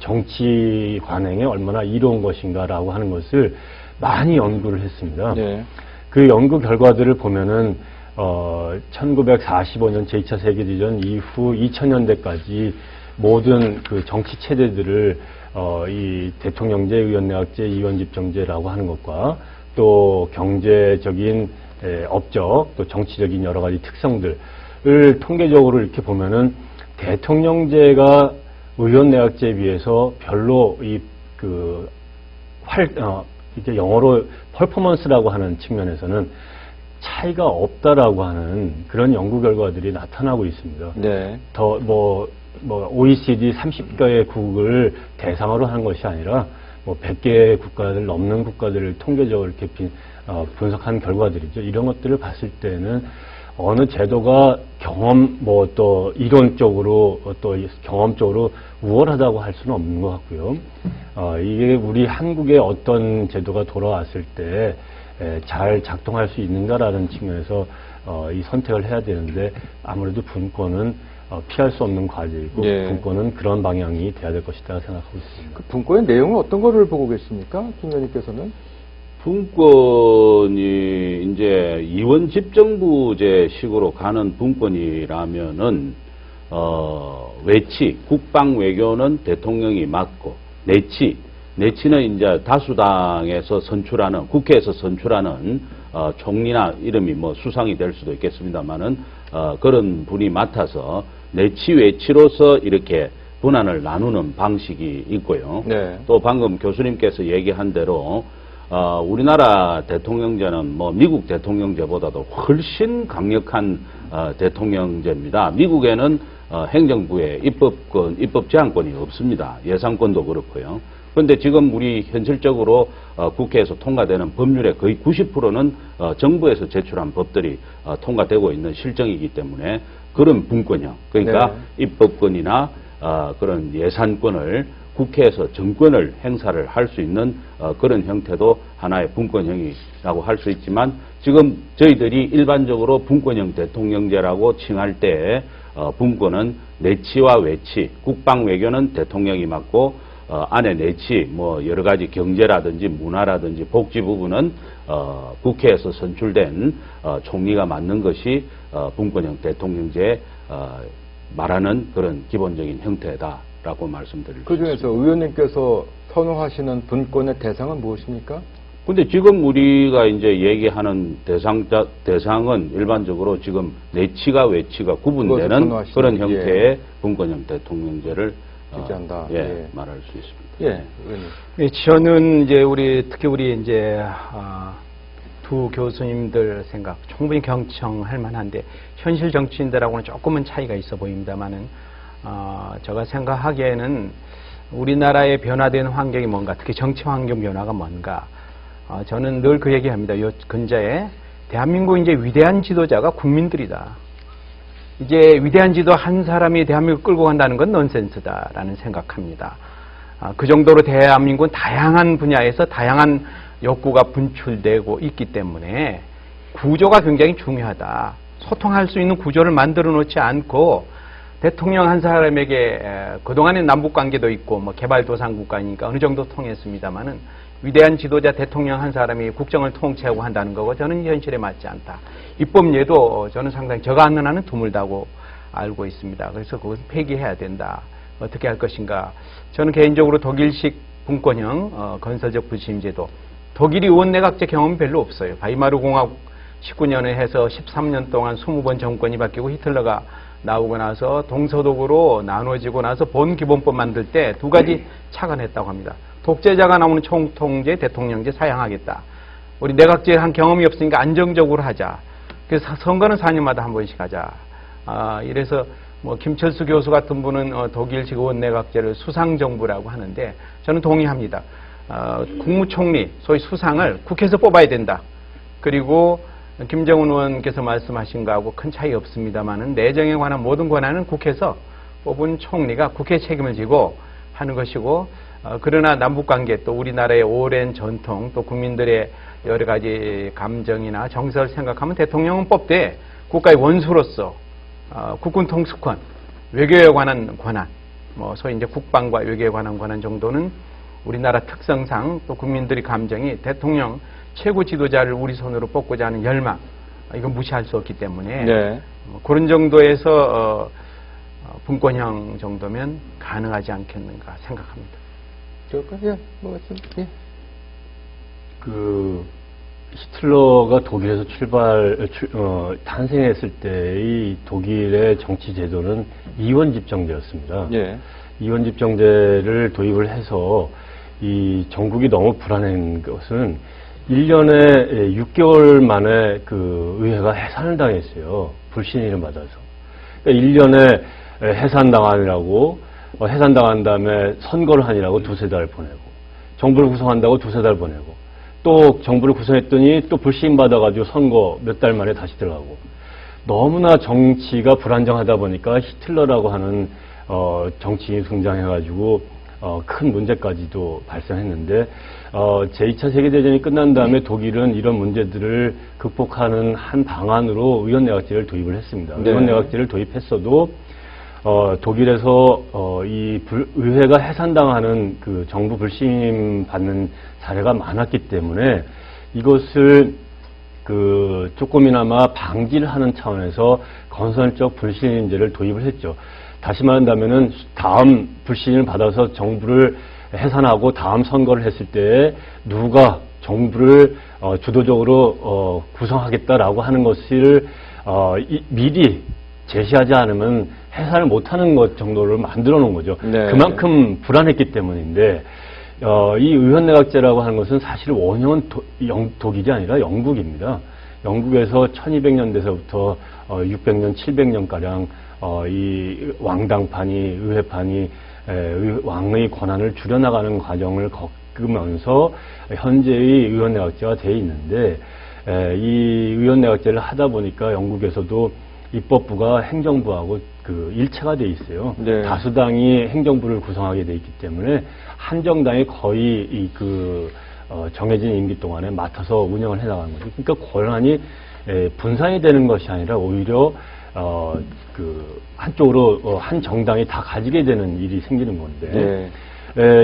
정치 관행에 얼마나 이로운 것인가라고 하는 것을 많이 연구를 했습니다. 네. 그 연구 결과들을 보면은 1945년 제2차 세계대전 이후 2000년대까지 모든 그 정치 체제들을 이 대통령제, 의원내각제, 이원집정제라고 하는 것과, 또 경제적인 업적, 또 정치적인 여러 가지 특성들을 통계적으로 이렇게 보면은 대통령제가 의원내각제에 비해서 별로 이게 영어로 퍼포먼스라고 하는 측면에서는 차이가 없다라고 하는 그런 연구 결과들이 나타나고 있습니다. 네. OECD 30개국을 대상으로 하는 것이 아니라 100개 국가를 넘는 국가들을 통계적으로 이렇게 분석한 결과들이죠. 이런 것들을 봤을 때는 어느 제도가 또 이론적으로 또 경험적으로 우월하다고 할 수는 없는 것 같고요. 이게 우리 한국의 어떤 제도가 돌아왔을 때 잘 작동할 수 있는가라는 측면에서 이 선택을 해야 되는데, 아무래도 분권은 피할 수 없는 과제이고, 예. 분권은 그런 방향이 돼야 될 것이다 생각하고 있습니다. 그 분권의 내용은 어떤 거를 보고 계십니까? 김 의원님께서는? 분권이 이제 이원 집정부제 식으로 가는 분권이라면은 외치, 국방 외교는 대통령이 맡고, 내치는 이제 다수당에서 선출하는, 국회에서 선출하는 총리나 이름이 수상이 될 수도 있겠습니다만은 그런 분이 맡아서 내치 외치로서 이렇게 분안을 나누는 방식이 있고요. 네. 또 방금 교수님께서 얘기한 대로 우리나라 대통령제는 미국 대통령제보다도 훨씬 강력한 대통령제입니다. 미국에는 행정부에 입법 제한권이 없습니다. 예산권도 그렇고요. 그런데 지금 우리 현실적으로 국회에서 통과되는 법률의 거의 90%는 정부에서 제출한 법들이 통과되고 있는 실정이기 때문에 그런 분권형, 그러니까 네. 입법권이나 그런 예산권을 국회에서 정권을 행사를 할 수 있는 그런 형태도 하나의 분권형이라고 할 수 있지만, 지금 저희들이 일반적으로 분권형 대통령제라고 칭할 때 분권은 내치와 외치, 국방 외교는 대통령이 맡고 안에 내치, 여러 가지 경제라든지 문화라든지 복지 부분은 국회에서 선출된 총리가 맡는 것이 분권형 대통령제에 말하는 그런 기본적인 형태다라고 말씀드릴 수 있습니다. 그 중에서 의원님께서 선호하시는 분권의 대상은 무엇입니까? 근데 지금 우리가 이제 얘기하는 대상은 일반적으로 지금 내치가 외치가 구분되는 그런 형태의 분권형 대통령제를 지지한다. 말할 수 있습니다. 예, 의원님. 저는 이제 특히 우리 이제 두 교수님들 생각 충분히 경청할 만한데 현실 정치인들하고는 조금은 차이가 있어 보입니다만은 제가 생각하기에는 우리나라의 변화된 환경이 뭔가, 특히 정치 환경 변화가 뭔가, 저는 늘 그 얘기합니다. 요 근자에 대한민국 이제 위대한 지도자가 국민들이다. 이제 위대한 지도 한 사람이 대한민국을 끌고 간다는 건 넌센스다라는 생각합니다. 그 정도로 대한민국은 다양한 분야에서 다양한 욕구가 분출되고 있기 때문에 구조가 굉장히 중요하다. 소통할 수 있는 구조를 만들어 놓지 않고 대통령 한 사람에게 그동안의 남북관계도 있고 뭐 개발도상국가니까 어느 정도 통했습니다마는 위대한 지도자 대통령 한 사람이 국정을 통치하고 한다는 거고 저는 현실에 맞지 않다. 입법례도 저는 상당히 저가 안 하는 드물다고 알고 있습니다. 그래서 그것은 폐기해야 된다. 어떻게 할 것인가. 저는 개인적으로 독일식 분권형 건설적 불신제도, 독일이 원내각제 경험이 별로 없어요. 바이마르 공화국 19년에 해서 13년 동안 20번 정권이 바뀌고 히틀러가 나오고 나서 동서독으로 나눠지고 나서 본 기본법 만들 때 두 가지 착안했다고 합니다. 독재자가 나오는 총통제, 대통령제 사양하겠다. 우리 내각제 한 경험이 없으니까 안정적으로 하자. 그래서 선거는 4년마다 한 번씩 하자. 이래서 뭐 김철수 교수 같은 분은 독일식 원내각제를 수상정부라고 하는데 저는 동의합니다. 국무총리, 소위 수상을 국회에서 뽑아야 된다. 그리고 김정은 의원께서 말씀하신 거하고 큰 차이 없습니다만은 내정에 관한 모든 권한은 국회에서 뽑은 총리가 국회 책임을 지고 하는 것이고, 그러나 남북관계 또 우리나라의 오랜 전통 또 국민들의 여러 가지 감정이나 정서를 생각하면 대통령은 뽑되 국가의 원수로서 국군 통수권, 외교에 관한 권한, 뭐 소위 이제 국방과 외교에 관한 권한 정도는 우리나라 특성상 또 국민들의 감정이 대통령 최고 지도자를 우리 손으로 뽑고자 하는 열망, 이건 무시할 수 없기 때문에 네. 그런 정도에서 분권형 정도면 가능하지 않겠는가 생각합니다. 그 히틀러가 독일에서 탄생했을 때의 독일의 정치 제도는 이원 집정제였습니다. 예. 이원 집정제를 도입을 해서 이 전국이 너무 불안한 것은 1년에 6개월 만에 그 의회가 해산을 당했어요. 불신임을 받아서. 그러니까 1년에 해산당하느라고 해산당한 다음에 선거를 하느라고 두세 달 보내고, 정부를 구성한다고 두세 달 보내고, 또 정부를 구성했더니 또 불신임 받아가지고 선거 몇 달 만에 다시 들어가고, 너무나 정치가 불안정하다 보니까 히틀러라고 하는 정치인이 등장해가지고 큰 문제까지도 발생했는데, 제2차 세계대전이 끝난 다음에 독일은 이런 문제들을 극복하는 한 방안으로 의원내각제를 도입을 했습니다. 네. 의원내각제를 도입했어도 독일에서 의회가 해산당하는 그 정부 불신임 받는 사례가 많았기 때문에 이것을 그 조금이나마 방지를 하는 차원에서 건설적 불신임제를 도입을 했죠. 다시 말한다면은 다음 불신임을 받아서 정부를 해산하고 다음 선거를 했을 때 누가 정부를 주도적으로 구성하겠다라고 하는 것을 미리 제시하지 않으면 해산을 못하는 것 정도를 만들어 놓은 거죠. 네. 그만큼 불안했기 때문인데 이 의원내각제라고 하는 것은 사실 원형은 독일이 아니라 영국입니다. 영국에서 1200년대서부터 600년, 700년가량 이 왕당판이, 의회판이 왕의 권한을 줄여나가는 과정을 겪으면서 현재의 의원내각제가 되어 있는데, 이 의원내각제를 하다 보니까 영국에서도 입법부가 행정부하고 그 일체가 돼 있어요. 네. 다수당이 행정부를 구성하게 돼 있기 때문에 한정당이 거의 정해진 임기 동안에 맡아서 운영을 해나가는 거죠. 그러니까 권한이 분산이 되는 것이 아니라 오히려 한쪽으로 한 정당이 다 가지게 되는 일이 생기는 건데,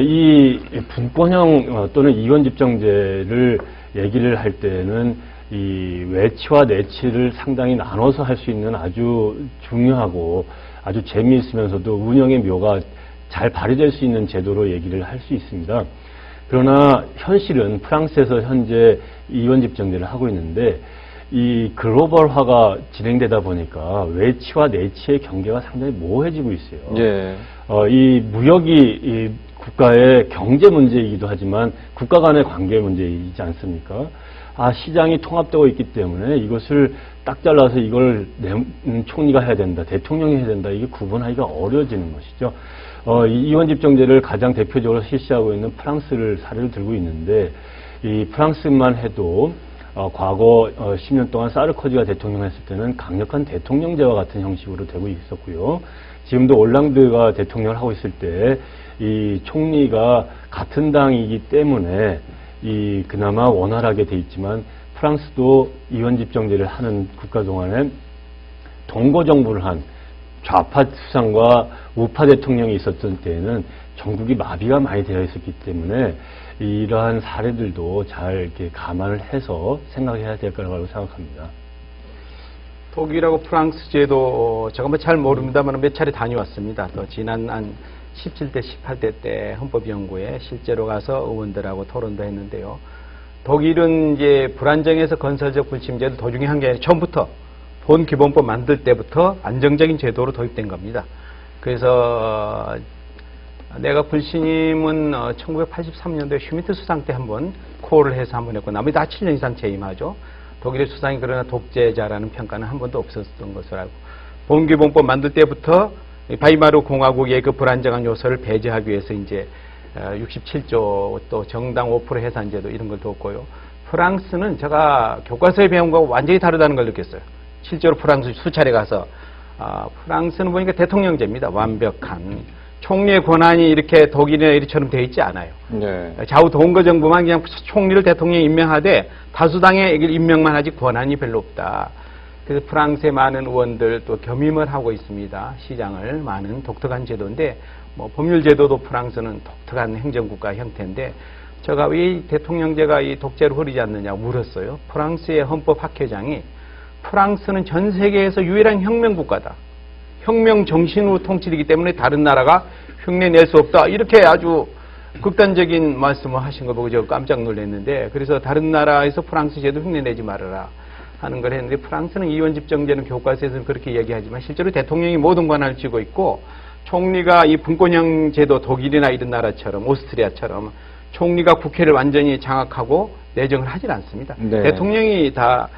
이 분권형 또는 이원 집정제를 얘기를 할 때는 이 외치와 내치를 상당히 나눠서 할 수 있는 아주 중요하고 아주 재미있으면서도 운영의 묘가 잘 발휘될 수 있는 제도로 얘기를 할 수 있습니다. 그러나 현실은 프랑스에서 현재 이원 집정제를 하고 있는데, 이 글로벌화가 진행되다 보니까 외치와 내치의 경계가 상당히 모호해지고 있어요. 예. 이 무역이 국가의 경제 문제이기도 하지만 국가 간의 관계 문제이지 않습니까? 시장이 통합되고 있기 때문에 이것을 딱 잘라서 이걸 총리가 해야 된다, 대통령이 해야 된다, 이게 구분하기가 어려워지는 것이죠. 이 이원집정제를 가장 대표적으로 실시하고 있는 프랑스를 사례를 들고 있는데, 이 프랑스만 해도 과거 10년 동안 사르코지가 대통령 했을 때는 강력한 대통령제와 같은 형식으로 되고 있었고요. 지금도 올랑드가 대통령을 하고 있을 때 이 총리가 같은 당이기 때문에 그나마 원활하게 돼 있지만, 프랑스도 이원집정제를 하는 국가 동안에 동거 정부를 한 좌파 수상과 우파 대통령이 있었던 때에는 전국이 마비가 많이 되어 있었기 때문에 이러한 사례들도 잘 이렇게 감안을 해서 생각해야 될 거라고 생각합니다. 독일하고 프랑스 제도 제가 뭐 잘 모릅니다만 몇 차례 다녀왔습니다. 또 지난 한 17대, 18대 때 헌법연구에 실제로 가서 의원들하고 토론도 했는데요. 독일은 이제 불안정해서 건설적 불침제도 도중에 한 게 아니라 처음부터 본 기본법 만들 때부터 안정적인 제도로 도입된 겁니다. 그래서 내가 불신임은 1983년도에 슈미트 수상 때 한번 코어를 해서 한번 했고, 나머지 다 7년 이상 재임하죠. 독일의 수상이 그러나 독재자라는 평가는 한 번도 없었던 것으로 알고, 본기본법 만들 때부터 바이마르 공화국의 그 불안정한 요소를 배제하기 위해서 이제 67조 또 정당 5% 해산제도 이런 걸 뒀고요. 프랑스는 제가 교과서에 배운 거하고 완전히 다르다는 걸 느꼈어요. 실제로 프랑스 수차례 가서 프랑스는 보니까 대통령제입니다. 완벽한 총리의 권한이 이렇게 독일이나 이리처럼 되어 있지 않아요. 네. 좌우 동거 정부만 그냥 총리를 대통령에 임명하되 다수당에 임명만 하지 권한이 별로 없다. 그래서 프랑스의 많은 의원들 또 겸임을 하고 있습니다. 시장을 많은 독특한 제도인데, 뭐 법률 제도도 프랑스는 독특한 행정국가 형태인데, 제가 왜 대통령제가 이 독재로 흐르지 않느냐고 물었어요. 프랑스의 헌법학회장이 프랑스는 전 세계에서 유일한 혁명국가다. 혁명 정신으로 통치되기 때문에 다른 나라가 흉내 낼 수 없다. 이렇게 아주 극단적인 말씀을 하신 거 보고 제가 깜짝 놀랐는데, 그래서 다른 나라에서 프랑스 제도 흉내 내지 말아라 하는 걸 했는데, 프랑스는 이원집정제는 교과서에서는 그렇게 얘기하지만 실제로 대통령이 모든 권한을 쥐고 있고, 총리가 이 분권형 제도 독일이나 이런 나라처럼 오스트리아처럼 총리가 국회를 완전히 장악하고 내정을 하질 않습니다. 네. 대통령이 다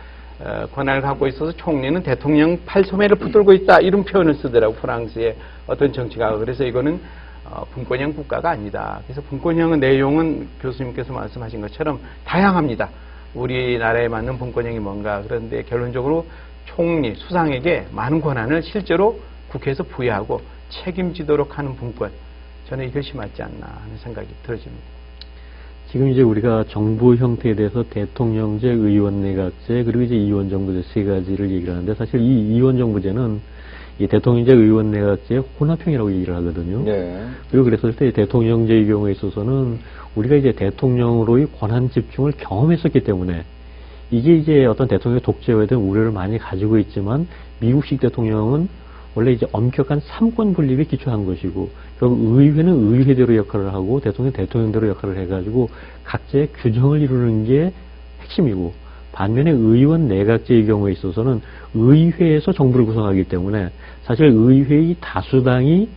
권한을 갖고 있어서 총리는 대통령 팔소매를 붙들고 있다, 이런 표현을 쓰더라고 프랑스의 어떤 정치가가. 그래서 이거는 분권형 국가가 아니다. 그래서 분권형의 내용은 교수님께서 말씀하신 것처럼 다양합니다. 우리나라에 맞는 분권형이 뭔가. 그런데 결론적으로 총리, 수상에게 많은 권한을 실제로 국회에서 부여하고 책임지도록 하는 분권, 저는 이것이 맞지 않나 하는 생각이 들어집니다. 지금 이제 우리가 정부 형태에 대해서 대통령제, 의원내각제, 그리고 이제 이원정부제 세 가지를 얘기를 하는데, 사실 이 이원정부제는 이 대통령제, 의원내각제의 혼합형이라고 얘기를 하거든요. 네. 그리고 그랬을 때 대통령제의 경우에 있어서는 우리가 이제 대통령으로의 권한 집중을 경험했었기 때문에, 이게 이제 어떤 대통령의 독재에 대한 우려를 많이 가지고 있지만, 미국식 대통령은 원래 이제 엄격한 삼권 분립에 기초한 것이고, 결국 의회는 의회대로 역할을 하고 대통령은 대통령대로 역할을 해가지고 각자의 균형을 이루는 게 핵심이고, 반면에 의원 내각제의 경우에 있어서는 의회에서 정부를 구성하기 때문에 사실 의회의 다수당이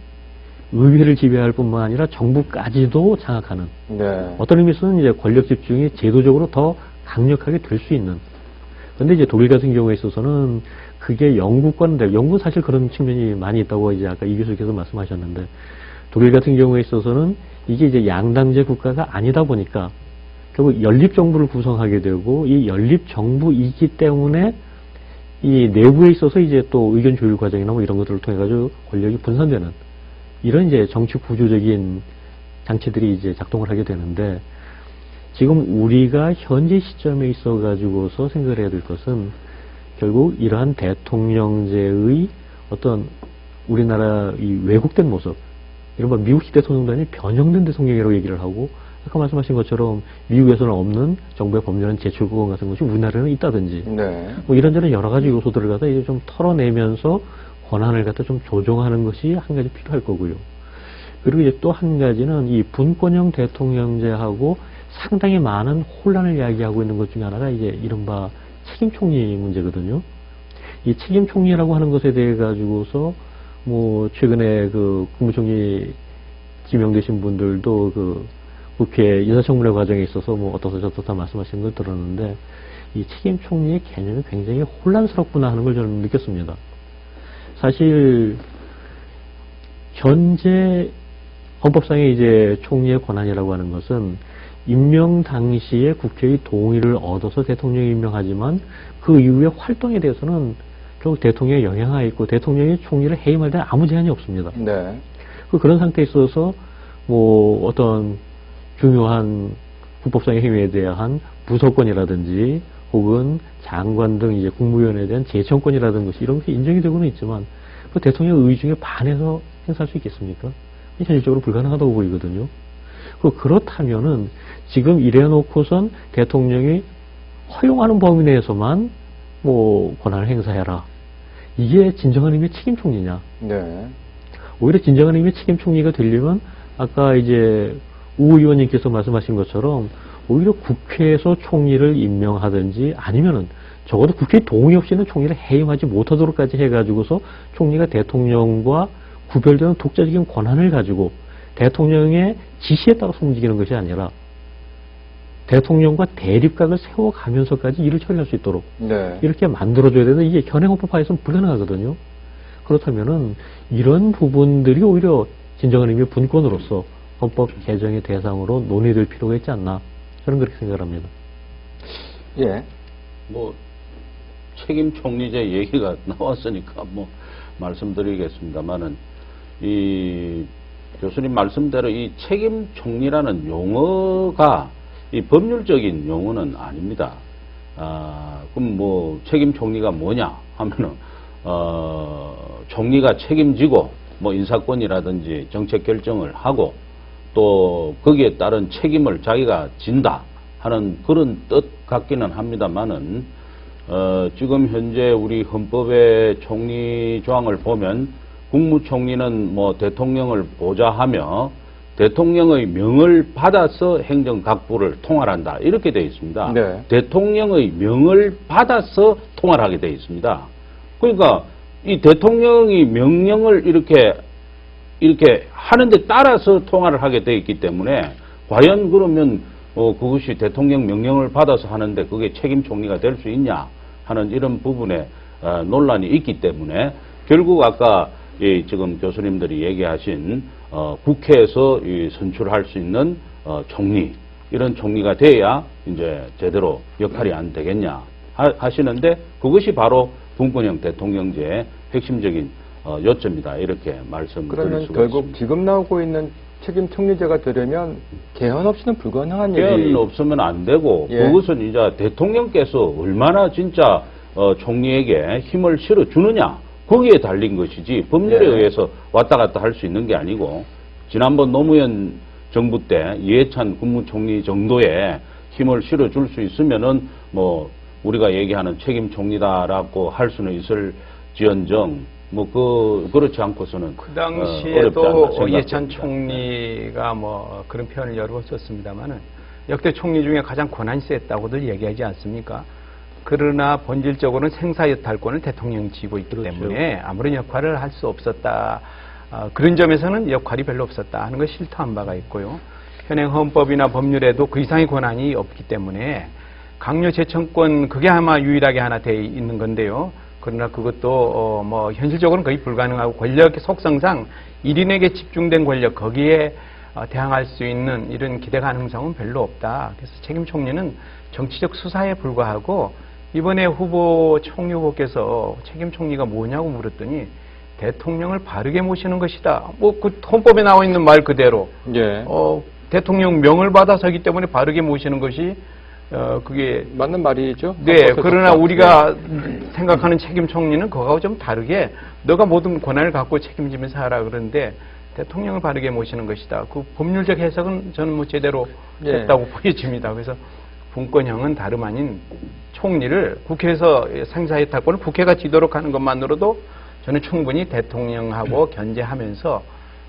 의회를 지배할 뿐만 아니라 정부까지도 장악하는, 네. 어떤 의미에서는 이제 권력 집중이 제도적으로 더 강력하게 될 수 있는. 그런데 이제 독일 같은 경우에 있어서는 그게 영국은 사실 그런 측면이 많이 있다고 이제 아까 이 교수께서 말씀하셨는데, 독일 같은 경우에 있어서는 이게 이제 양당제 국가가 아니다 보니까 결국 연립정부를 구성하게 되고, 이 연립정부이기 때문에 이 내부에 있어서 이제 또 의견 조율 과정이나 뭐 이런 것들을 통해 가지고 권력이 분산되는 이런 이제 정치 구조적인 장치들이 이제 작동을 하게 되는데, 지금 우리가 현재 시점에 있어 가지고서 생각을 해야 될 것은 결국 이러한 대통령제의 어떤 우리나라 이 왜곡된 모습, 이른바 미국식 대통령단이 변형된 대통령이라고 얘기를 하고, 아까 말씀하신 것처럼 미국에서는 없는 정부의 법률안 제출권 같은 것이 우리나라에는 있다든지, 네. 뭐 이런저런 여러 가지 요소들을 갖다 이제 좀 털어내면서 권한을 갖다 좀 조정하는 것이 한 가지 필요할 거고요. 그리고 이제 또 한 가지는 이 분권형 대통령제하고 상당히 많은 혼란을 이야기하고 있는 것 중에 하나가 이제 이른바 책임 총리 문제거든요. 이 책임 총리라고 하는 것에 대해 가지고서 뭐 최근에 그 국무총리 지명되신 분들도 그 국회 인사청문회 과정에 있어서 뭐 어떻다 저떻다 말씀하시는 걸 들었는데 이 책임 총리의 개념이 굉장히 혼란스럽구나 하는 걸 저는 느꼈습니다. 사실 현재 헌법상의 이제 총리의 권한이라고 하는 것은 임명 당시에 국회의 동의를 얻어서 대통령이 임명하지만 그 이후의 활동에 대해서는 좀 대통령의 영향하에 있고 대통령이 총리를 해임할 때는 아무 제한이 없습니다. 네. 그런 상태에 있어서 뭐 어떤 중요한 국법상의 행위에 대한 부서권이라든지 혹은 장관 등 이제 국무위원에 대한 제청권이라든 것이 이런 것이 인정이 되고는 있지만 그 대통령 의중에 반해서 행사할 수 있겠습니까? 현실적으로 불가능하다고 보이거든요. 그렇다면은 지금 이래 놓고선 대통령이 허용하는 범위 내에서만 뭐 권한을 행사해라. 이게 진정한 의미의 책임 총리냐? 네. 오히려 진정한 의미의 책임 총리가 되려면 아까 이제 우 의원님께서 말씀하신 것처럼 오히려 국회에서 총리를 임명하든지 아니면은 적어도 국회 동의 없이는 총리를 해임하지 못하도록까지 해가지고서 총리가 대통령과 구별되는 독자적인 권한을 가지고 대통령의 지시에 따라서 움직이는 것이 아니라 대통령과 대립각을 세워가면서까지 일을 처리할 수 있도록 네. 이렇게 만들어줘야 되는데 이게 현행헌법화에서는 불가능하거든요. 그렇다면은 이런 부분들이 오히려 진정한 의미의 분권으로서 헌법 개정의 대상으로 논의될 필요가 있지 않나 저는 그렇게 생각합니다. 예. 뭐 책임 총리제 얘기가 나왔으니까 뭐 말씀드리겠습니다만은 이 교수님 말씀대로 이 책임 총리라는 용어가 이 법률적인 용어는 아닙니다. 그럼 뭐 책임 총리가 뭐냐 하면은 총리가 책임지고 뭐 인사권이라든지 정책 결정을 하고 또 거기에 따른 책임을 자기가 진다 하는 그런 뜻 같기는 합니다만은 지금 현재 우리 헌법의 총리 조항을 보면 국무총리는 뭐 대통령을 보좌하며 대통령의 명을 받아서 행정각부를 통할한다 이렇게 되어 있습니다. 네. 대통령의 명을 받아서 통할하게 되어 있습니다. 그러니까 이 대통령이 명령을 이렇게 하는데 따라서 통화를 하게 되어 있기 때문에 과연 그러면 그것이 대통령 명령을 받아서 하는데 그게 책임 총리가 될 수 있냐 하는 이런 부분에 논란이 있기 때문에 결국 아까 지금 교수님들이 얘기하신 국회에서 선출할 수 있는 총리 이런 총리가 돼야 이제 제대로 역할이 안 되겠냐 하시는데 그것이 바로 분권형 대통령제의 핵심적인 요점이다 이렇게 말씀드릴 그러면 수가 결국 있습니다. 지금 나오고 있는 책임 총리제가 되려면 개헌 없이는 불가능한 개헌 일이 없으면 안 되고 예. 그것은 이제 대통령께서 얼마나 진짜 총리에게 힘을 실어주느냐 거기에 달린 것이지 법률에 예. 의해서 왔다 갔다 할 수 있는 게 아니고 지난번 노무현 정부 때 이해찬 국무총리 정도의 힘을 실어줄 수 있으면은 뭐 우리가 얘기하는 책임 총리다라고 할 수는 있을지언정 뭐 그렇지 않고서는 그 어렵지 않나 당시에도 생각됩니다. 이해찬 총리가 뭐 그런 표현을 여러 번 썼습니다만은 역대 총리 중에 가장 권한이 셌다고들 얘기하지 않습니까? 그러나 본질적으로는 생사여탈권을 대통령이 쥐고 있기 그렇죠. 때문에 아무런 역할을 할 수 없었다. 그런 점에서는 역할이 별로 없었다 하는 걸 실토한 바가 있고요. 현행 헌법이나 법률에도 그 이상의 권한이 없기 때문에 강요 제청권 그게 아마 유일하게 하나 돼 있는 건데요. 그러나 그것도 뭐 현실적으로는 거의 불가능하고 권력의 속성상 1인에게 집중된 권력 거기에 대항할 수 있는 이런 기대 가능성은 별로 없다. 그래서 책임 총리는 정치적 수사에 불과하고 이번에 총리 후보께서 책임 총리가 뭐냐고 물었더니 대통령을 바르게 모시는 것이다. 뭐 그 헌법에 나와 있는 말 그대로 예. 대통령 명을 받아서기 때문에 바르게 모시는 것이 그게 맞는 말이죠. 네. 헌법에서 그러나 딱. 우리가 생각하는 책임 총리는 그거하고 좀 다르게 너가 모든 권한을 갖고 책임지면서 하라 그러는데 대통령을 바르게 모시는 것이다. 그 법률적 해석은 저는 뭐 제대로 예. 했다고 보여집니다. 그래서 분권형은 다름 아닌 총리를 국회에서 생사해탈권을 국회가 지도록 하는 것만으로도 저는 충분히 대통령하고 견제하면서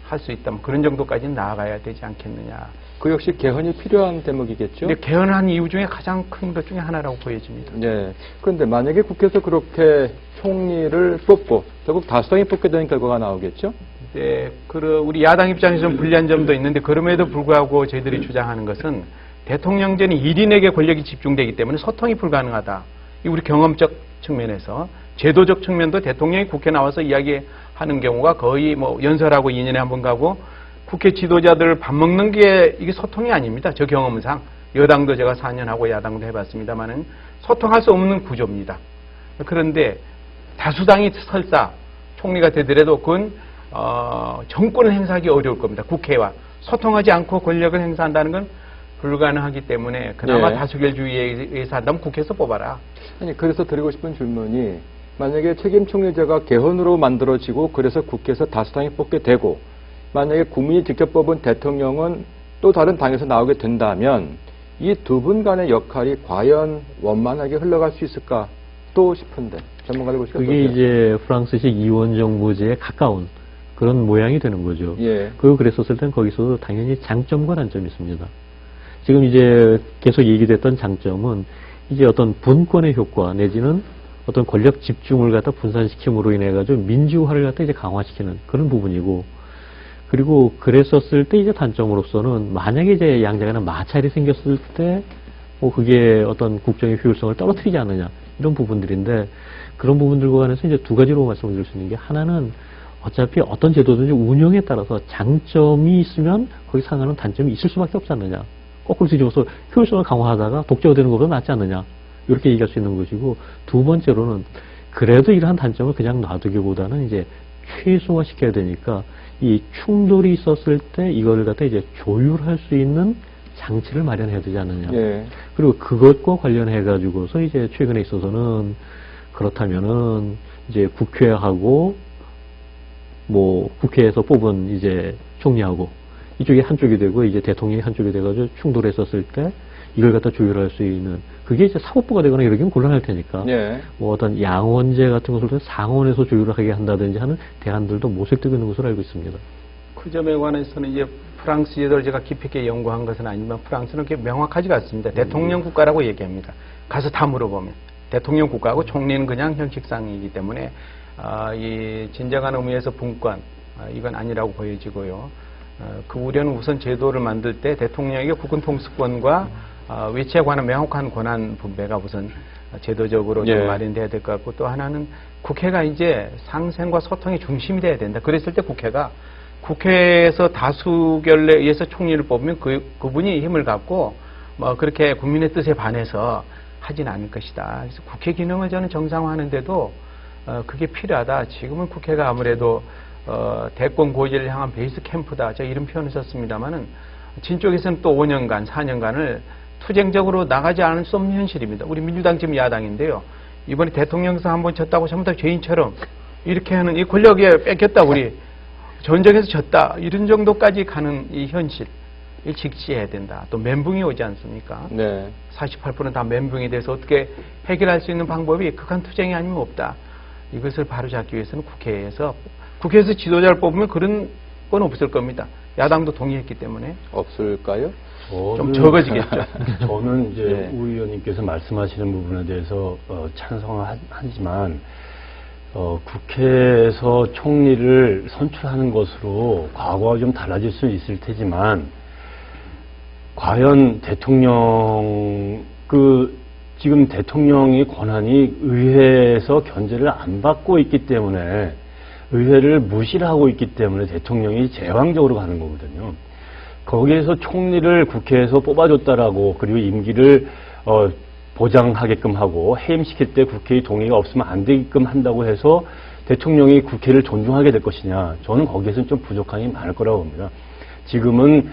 할 수 있다. 뭐 그런 정도까지는 나아가야 되지 않겠느냐. 그 역시 개헌이 필요한 대목이겠죠. 근데 개헌한 이유 중에 가장 큰 것 중에 하나라고 보여집니다. 네. 그런데 만약에 국회에서 그렇게 총리를 뽑고 결국 다수당이 뽑게 되는 결과가 나오겠죠. 네, 우리 야당 입장에서는 불리한 점도 있는데 그럼에도 불구하고 저희들이 주장하는 것은 대통령제는 1인에게 권력이 집중되기 때문에 소통이 불가능하다. 이 우리 경험적 측면에서 제도적 측면도 대통령이 국회 나와서 이야기하는 경우가 거의 뭐 연설하고 2년에 한 번 가고 국회 지도자들 밥 먹는 게 이게 소통이 아닙니다. 저 경험상 여당도 제가 4년 하고 야당도 해봤습니다만은 소통할 수 없는 구조입니다. 그런데 다수당이 설사 총리가 되더라도 그건 정권을 행사하기 어려울 겁니다. 국회와 소통하지 않고 권력을 행사한다는 건 불가능하기 때문에 그나마 네. 다수결주의에 의해서 한다면 국회에서 뽑아라. 아니, 그래서 드리고 싶은 질문이 만약에 책임 총리제가 개헌으로 만들어지고 그래서 국회에서 다수당이 뽑게 되고 만약에 국민이 직접 뽑은 대통령은 또 다른 당에서 나오게 된다면 이 두 분 간의 역할이 과연 원만하게 흘러갈 수 있을까 또 싶은데 전문가들 보시기에 그게 어떠세요? 이제 프랑스식 이원 정부제에 가까운 그런 모양이 되는 거죠. 예. 그랬었을 땐 거기서도 당연히 장점과 단점이 있습니다. 지금 이제 계속 얘기됐던 장점은 이제 어떤 분권의 효과 내지는 어떤 권력 집중을 갖다 분산시킴으로 인해 가지고 민주화를 갖다 이제 강화시키는 그런 부분이고, 그리고 그랬었을 때 이제 단점으로서는 만약에 이제 양자간에 마찰이 생겼을 때 뭐 그게 어떤 국정의 효율성을 떨어뜨리지 않느냐 이런 부분들인데, 그런 부분들과 관해서 이제 두 가지로 말씀을 드릴 수 있는 게, 하나는 어차피 어떤 제도든지 운영에 따라서 장점이 있으면 거기 상하는 단점이 있을 수밖에 없지 않느냐. 거꾸로 뒤집어서 효율성을 강화하다가 독재화되는 것보다 낫지 않느냐. 이렇게 얘기할 수 있는 것이고, 두 번째로는 그래도 이러한 단점을 그냥 놔두기보다는 이제 최소화시켜야 되니까 이 충돌이 있었을 때 이거를 갖다 이제 조율할 수 있는 장치를 마련해야 되지 않느냐. 예. 그리고 그것과 관련해 가지고서 이제 최근에 있어서는 그렇다면은 이제 국회하고 뭐 국회에서 뽑은 이제 총리하고 이쪽이 한쪽이 되고 이제 대통령이 한쪽이 돼가지고 충돌했었을 때 이걸 갖다 조율할 수 있는, 그게 이제 사법부가 되거나 이러기는 곤란할 테니까 예. 뭐 어떤 양원제 같은 것을 상원에서 조율을 하게 한다든지 하는 대안들도 모색되고 있는 것으로 알고 있습니다. 그 점에 관해서는 이제 프랑스 제도를 제가 깊이 있게 연구한 것은 아니지만 프랑스는 그렇게 명확하지가 않습니다. 대통령 국가라고 얘기합니다. 가서 다 물어보면 대통령 국가하고 총리는 그냥 형식상이기 때문에 이 진정한 의미에서 분권 이건 아니라고 보여지고요. 그 우려는 우선 제도를 만들 때 대통령에게 국군 통수권과 외치에 관한 명확한 권한 분배가 우선 제도적으로 좀 예. 마련돼야 될 것 같고, 또 하나는 국회가 이제 상생과 소통의 중심이 돼야 된다. 그랬을 때 국회에서 다수결에 의해서 총리를 뽑으면 그분이 힘을 갖고 뭐 그렇게 국민의 뜻에 반해서 하진 않을 것이다. 그래서 국회 기능을 저는 정상화하는데도 그게 필요하다. 지금은 국회가 아무래도 대권 고지를 향한 베이스 캠프다. 제가 이런 표현을 썼습니다만은 진쪽에서는 또 5년간, 4년간을 투쟁적으로 나가지 않을 수 없는 현실입니다. 우리 민주당 지금 야당인데요. 이번에 대통령에서 한번 졌다고 전부 다 죄인처럼 이렇게 하는 이 권력에 뺏겼다. 우리 전쟁에서 졌다. 이런 정도까지 가는 이 현실. 이 직시해야 된다. 또 멘붕이 오지 않습니까? 네. 48%는 다 멘붕이 돼서 어떻게 해결할 수 있는 방법이 극한 투쟁이 아니면 없다. 이것을 바로잡기 위해서는 국회에서 지도자를 뽑으면 그런 건 없을 겁니다. 야당도 동의했기 때문에. 없을까요? 좀 적어지겠죠. 저는 이제 네. 우 의원님께서 말씀하시는 부분에 대해서 찬성하지만 국회에서 총리를 선출하는 것으로 과거와 좀 달라질 수 있을 테지만, 과연 지금 대통령의 권한이 의회에서 견제를 안 받고 있기 때문에, 의회를 무시를 하고 있기 때문에 대통령이 제왕적으로 가는 거거든요. 거기에서 총리를 국회에서 뽑아줬다라고, 그리고 임기를 보장하게끔 하고 해임시킬 때 국회의 동의가 없으면 안 되게끔 한다고 해서 대통령이 국회를 존중하게 될 것이냐, 저는 거기에서는 좀 부족함이 많을 거라고 봅니다. 지금은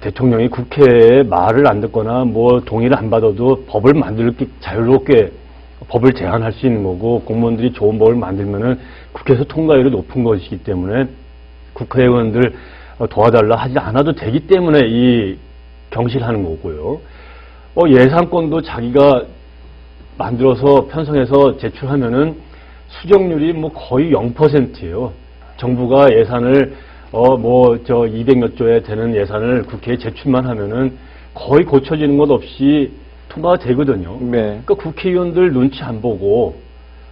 대통령이 국회에 말을 안 듣거나 뭐 동의를 안 받아도 법을 만들기 자유롭게 법을 제안할 수 있는 거고, 공무원들이 좋은 법을 만들면은 국회에서 통과율이 높은 것이기 때문에 국회의원들 도와달라 하지 않아도 되기 때문에 이 경실하는 거고요. 예산권도 자기가 만들어서 편성해서 제출하면은 수정률이 뭐 거의 0%예요. 정부가 예산을 200몇 조에 되는 예산을 국회에 제출만 하면은 거의 고쳐지는 것 없이 통과가 되거든요. 네. 그러니까 국회의원들 눈치 안 보고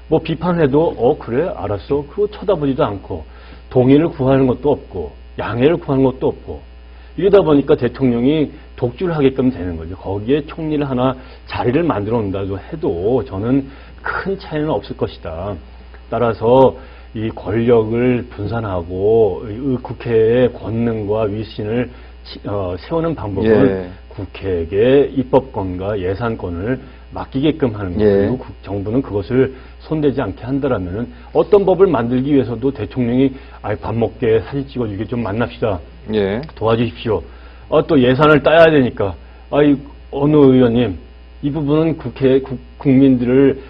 뭐 비판해도 그래 알았어 그거 쳐다보지도 않고, 동의를 구하는 것도 없고 양해를 구하는 것도 없고 이러다 보니까 대통령이 독주를 하게끔 되는 거죠. 거기에 총리를 하나 자리를 만들어 놓는다고 해도 저는 큰 차이는 없을 것이다. 따라서 이 권력을 분산하고 이 국회의 권능과 위신을 세우는 방법은 예. 국회에게 입법권과 예산권을 맡기게끔 하는 거예요. 예. 그리고 정부는 그것을 손대지 않게 한다라면은 어떤 법을 만들기 위해서도 대통령이 밥 먹게 사진 찍어주게 좀 만납시다. 예. 도와주십시오. 또 예산을 따야 되니까 어느 의원님 이 부분은 국민들을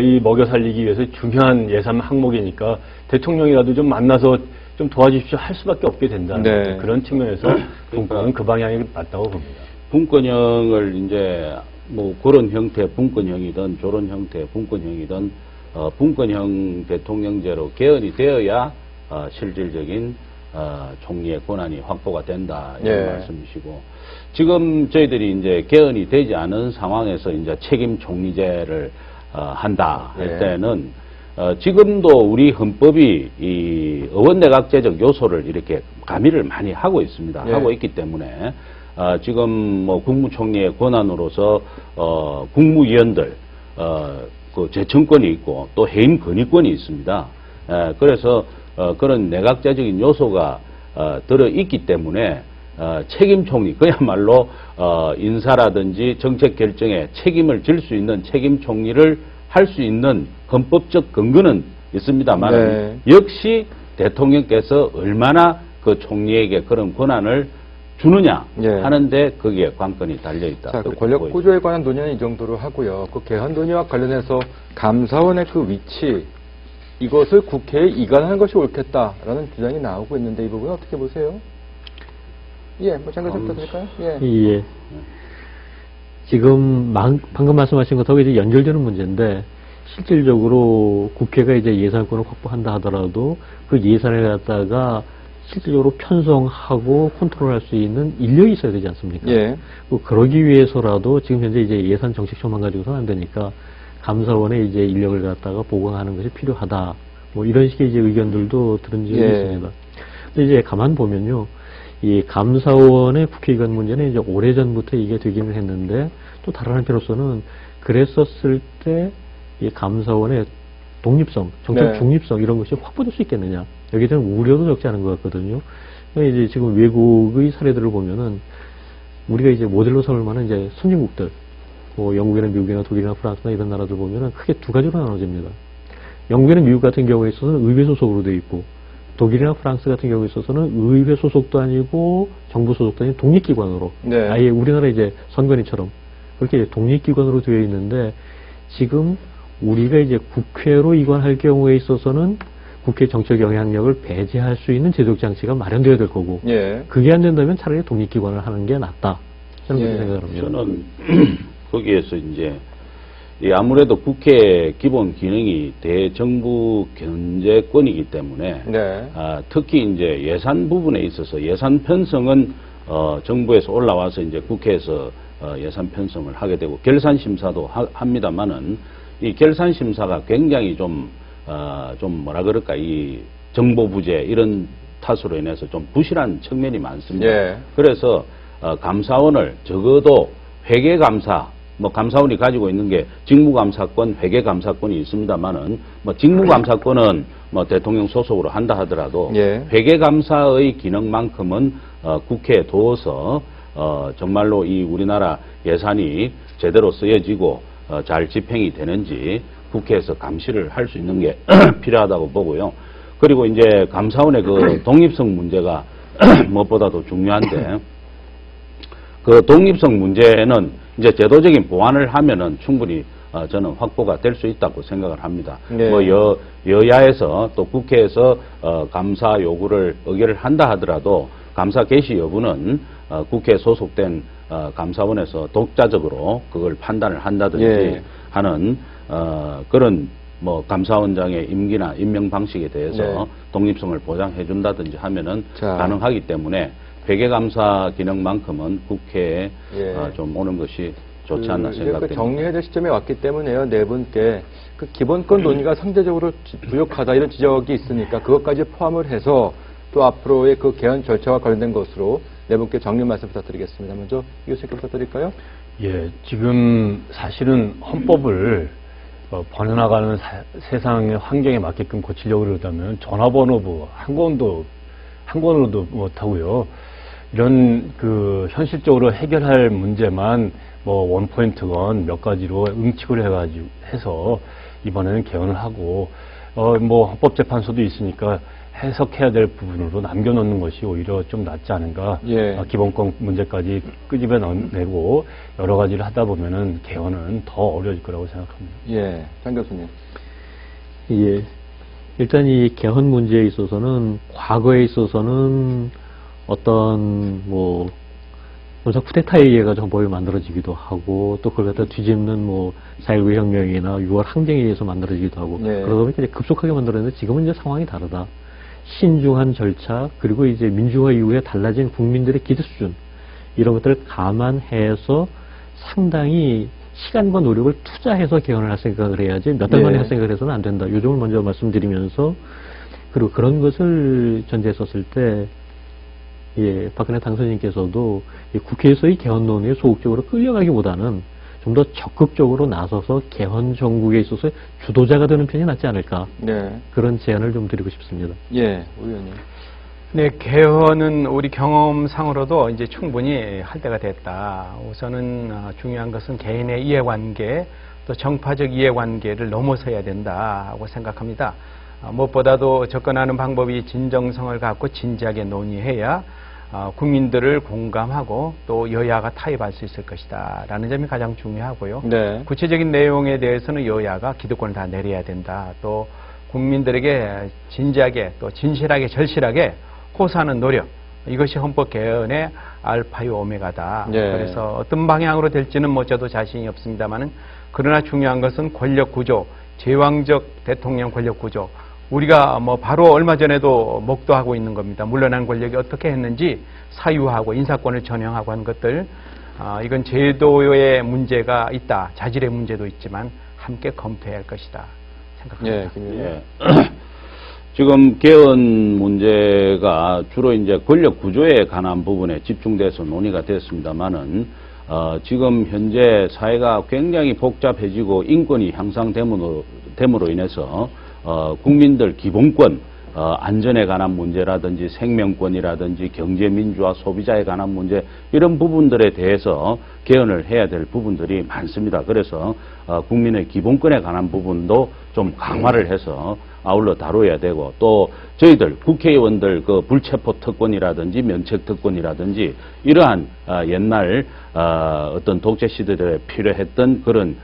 이 먹여 살리기 위해서 중요한 예산 항목이니까 대통령이라도 좀 만나서 좀 도와주십시오 할 수밖에 없게 된다는 네. 거죠. 그런 측면에서 분권은 그 방향이 맞다고 봅니다. 분권형을 이제 뭐 그런 형태 분권형이든 저런 형태 분권형이든 분권형 대통령제로 개헌이 되어야 실질적인 총리의 권한이 확보가 된다 이런 예. 말씀이시고 지금 저희들이 이제 개헌이 되지 않은 상황에서 이제 책임 총리제를 한다 할 예. 때는 지금도 우리 헌법이 이 의원내각제적 요소를 이렇게 가미를 많이 하고 있습니다. 예. 하고 있기 때문에 지금 뭐 국무총리의 권한으로서 국무위원들 그 재청권이 있고 또 해임 건의권이 있습니다. 그래서 그런 내각제적인 요소가 들어 있기 때문에 책임 총리 그야말로 인사라든지 정책 결정에 책임을 질 수 있는 책임 총리를 할 수 있는 헌법적 근거는 있습니다만 네. 역시 대통령께서 얼마나 그 총리에게 그런 권한을 주느냐 예. 하는데 거기에 관건이 달려있다. 자, 그 그렇게 권력 보입니다. 구조에 관한 논의는 이 정도로 하고요. 그 개헌 논의와 관련해서 감사원의 그 위치, 이것을 국회에 이관하는 것이 옳겠다라는 주장이 나오고 있는데 이 부분은 어떻게 보세요? 예, 뭐 잠깐 좀 부탁드릴까요? 예. 예. 지금 방금 말씀하신 것하고 이제 연결되는 문제인데 실질적으로 국회가 이제 예산권을 확보한다 하더라도 그 예산을 갖다가 실질적으로 편성하고 컨트롤할 수 있는 인력이 있어야 되지 않습니까? 예. 뭐 그러기 위해서라도 지금 현재 이제 예산 정책처만 가지고서는 안 되니까 감사원에 이제 인력을 갖다가 보강하는 것이 필요하다. 뭐 이런 식의 이제 의견들도 들은 적이 예. 있습니다. 근데 이제 가만 보면요. 이 감사원의 국회의원 문제는 이제 오래전부터 이게 되기는 했는데 또 다른 한편으로서는 그랬었을 때 이 감사원의 독립성, 정책 네. 중립성 이런 것이 확보될 수 있겠느냐. 여기에 대한 우려도 적지 않은 것 같거든요. 그러니까 이제 지금 외국의 사례들을 보면은 우리가 이제 모델로 삼을 만한 이제 선진국들, 뭐 영국이나 미국이나 독일이나 프랑스나 이런 나라들 보면은 크게 두 가지로 나눠집니다. 영국이나 미국 같은 경우에 있어서는 의회 소속으로 되어 있고 독일이나 프랑스 같은 경우에 있어서는 의회 소속도 아니고 정부 소속도 아닌 독립기관으로 네. 아예 우리나라 이제 선관위처럼 그렇게 이제 독립기관으로 되어 있는데 지금 우리가 이제 국회로 이관할 경우에 있어서는 국회 정책 영향력을 배제할 수 있는 제도적 장치가 마련되어야 될 거고 예. 그게 안 된다면 차라리 독립기관을 하는 게 낫다. 저는 그렇게 예. 생각을 합니다. 저는 거기에서 이제 아무래도 국회 기본 기능이 대정부 견제권이기 때문에 네. 특히 이제 예산 부분에 있어서 예산 편성은 정부에서 올라와서 이제 국회에서 예산 편성을 하게 되고 결산 심사도 합니다만은 이 결산 심사가 굉장히 좀 뭐라 그럴까 이 정보 부재 이런 탓으로 인해서 좀 부실한 측면이 많습니다. 예. 그래서 감사원을 적어도 회계감사 뭐 감사원이 가지고 있는 게 직무감사권, 회계감사권이 있습니다만은 뭐 직무감사권은 뭐 대통령 소속으로 한다 하더라도 예. 회계감사의 기능만큼은 국회에 두어서 정말로 이 우리나라 예산이 제대로 쓰여지고 잘 집행이 되는지 국회에서 감시를 할 수 있는 게 필요하다고 보고요. 그리고 이제 감사원의 그 독립성 문제가 무엇보다도 중요한데 그 독립성 문제는 이제 제도적인 보완을 하면은 충분히 저는 확보가 될 수 있다고 생각을 합니다. 네. 뭐 여야에서 또 국회에서 감사 요구를 의결을 한다 하더라도 감사 개시 여부는 국회에 소속된 감사원에서 독자적으로 그걸 판단을 한다든지 예. 하는 그런 뭐 감사원장의 임기나 임명 방식에 대해서 네. 독립성을 보장해 준다든지 하면은 자. 가능하기 때문에 회계감사 기능만큼은 국회에 예. 좀 오는 것이 좋지 않나 생각됩니다. 정리해야 될 시점에 왔기 때문에요. 네 분께 그 기본권 논의가 상대적으로 부족하다 이런 지적이 있으니까 그것까지 포함을 해서 또 앞으로의 그 개헌 절차와 관련된 것으로 네 분께 정리 말씀 부탁드리겠습니다. 먼저 이 교수님께 부탁드릴까요? 예, 지금 사실은 헌법을 번져나가는 세상의 환경에 맞게끔 고치려고 그러다면 전화번호부 한 권으로도 못하고요. 이런 그 현실적으로 해결할 문제만 뭐 원포인트건 몇 가지로 응축을 해서 이번에는 개헌을 하고 뭐 헌법재판소도 있으니까 해석해야 될 부분으로 남겨놓는 것이 오히려 좀 낫지 않은가. 예. 기본권 문제까지 끄집어내고 여러 가지를 하다 보면은 개헌은 더 어려질 거라고 생각합니다. 예, 장 교수님. 예. 일단 이 개헌 문제에 있어서는 과거에 있어서는 어떤 뭐 문사 쿠데타에 의해 가지고 헌법이 만들어지기도 하고 또 그걸 갖다 뒤집는 뭐 4.19 혁명이나 6월 항쟁에 의해서 만들어지기도 하고 네. 그러다 보니까 이제 급속하게 만들어졌는데 지금은 이제 상황이 다르다. 신중한 절차 그리고 이제 민주화 이후에 달라진 국민들의 기대 수준 이런 것들을 감안해서 상당히 시간과 노력을 투자해서 개헌을 할 생각을 해야지 몇 달 만에 네. 할 생각을 해서는 안 된다. 요 점을 먼저 말씀드리면서 그리고 그런 것을 전제했었을 때 예, 박근혜 당선인께서도 이 국회에서의 개헌 논의에 소극적으로 끌려가기보다는 좀 더 적극적으로 나서서 개헌 정국에 있어서 주도자가 되는 편이 낫지 않을까. 네. 그런 제안을 좀 드리고 싶습니다. 예, 우 의원님. 네, 개헌은 우리 경험상으로도 이제 충분히 할 때가 됐다. 우선은 중요한 것은 개인의 이해관계, 또 정파적 이해관계를 넘어서야 된다고 생각합니다. 무엇보다도 접근하는 방법이 진정성을 갖고 진지하게 논의해야 국민들을 공감하고 또 여야가 타협할 수 있을 것이다 라는 점이 가장 중요하고요. 네. 구체적인 내용에 대해서는 여야가 기득권을 다 내려야 된다. 또 국민들에게 진지하게 또 진실하게 절실하게 호소하는 노력, 이것이 헌법 개헌의 알파요 오메가다. 네. 그래서 어떤 방향으로 될지는 뭐 저도 자신이 없습니다만은 그러나 중요한 것은 권력 구조, 제왕적 대통령 권력 구조. 우리가 뭐 바로 얼마 전에도 목도하고 있는 겁니다. 물러난 권력이 어떻게 했는지 사유하고 인사권을 전형하고 한 것들, 이건 제도의 문제가 있다. 자질의 문제도 있지만 함께 검토해야 할 것이다 생각합니다. 예, 김 의원님. 예. 지금 개헌 문제가 주로 이제 권력 구조에 관한 부분에 집중돼서 논의가 됐습니다만은 지금 현재 사회가 굉장히 복잡해지고 인권이 향상됨으로 인해서 국민들 기본권, 안전에 관한 문제라든지 생명권이라든지 경제민주화, 소비자에 관한 문제 이런 부분들에 대해서 개헌을 해야 될 부분들이 많습니다. 그래서 국민의 기본권에 관한 부분도 좀 강화를 해서 아울러 다뤄야 되고 또 저희들 국회의원들 그 불체포 특권이라든지 면책 특권이라든지 이러한 옛날 어떤 독재 시대에 필요했던 그런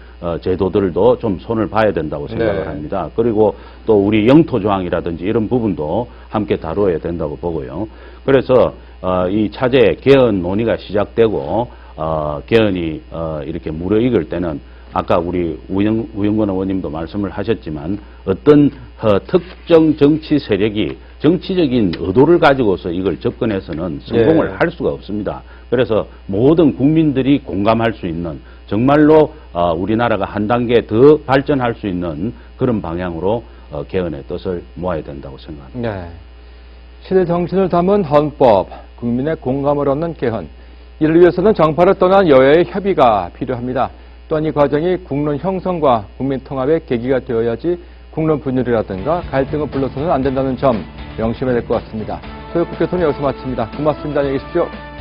제도들도 좀 손을 봐야 된다고 생각을 네. 합니다. 그리고 또 우리 영토 조항이라든지 이런 부분도 함께 다뤄야 된다고 보고요. 그래서 이 차제 개헌 논의가 시작되고 개헌이 이렇게 무르익을 때는 아까 우리 우영건 의원님도 말씀을 하셨지만 어떤 특정 정치 세력이 정치적인 의도를 가지고서 이걸 접근해서는 성공을 예. 할 수가 없습니다. 그래서 모든 국민들이 공감할 수 있는 정말로 우리나라가 한 단계 더 발전할 수 있는 그런 방향으로 개헌의 뜻을 모아야 된다고 생각합니다. 네. 시대 정신을 담은 헌법, 국민의 공감을 얻는 개헌. 이를 위해서는 정파를 떠난 여야의 협의가 필요합니다. 또한 이 과정이 국론 형성과 국민 통합의 계기가 되어야지 국론 분열이라든가 갈등을 불러서는 안 된다는 점 명심해야 될 것 같습니다. 소요 국회 토론 여기서 마칩니다. 고맙습니다. 안녕히 계십시오.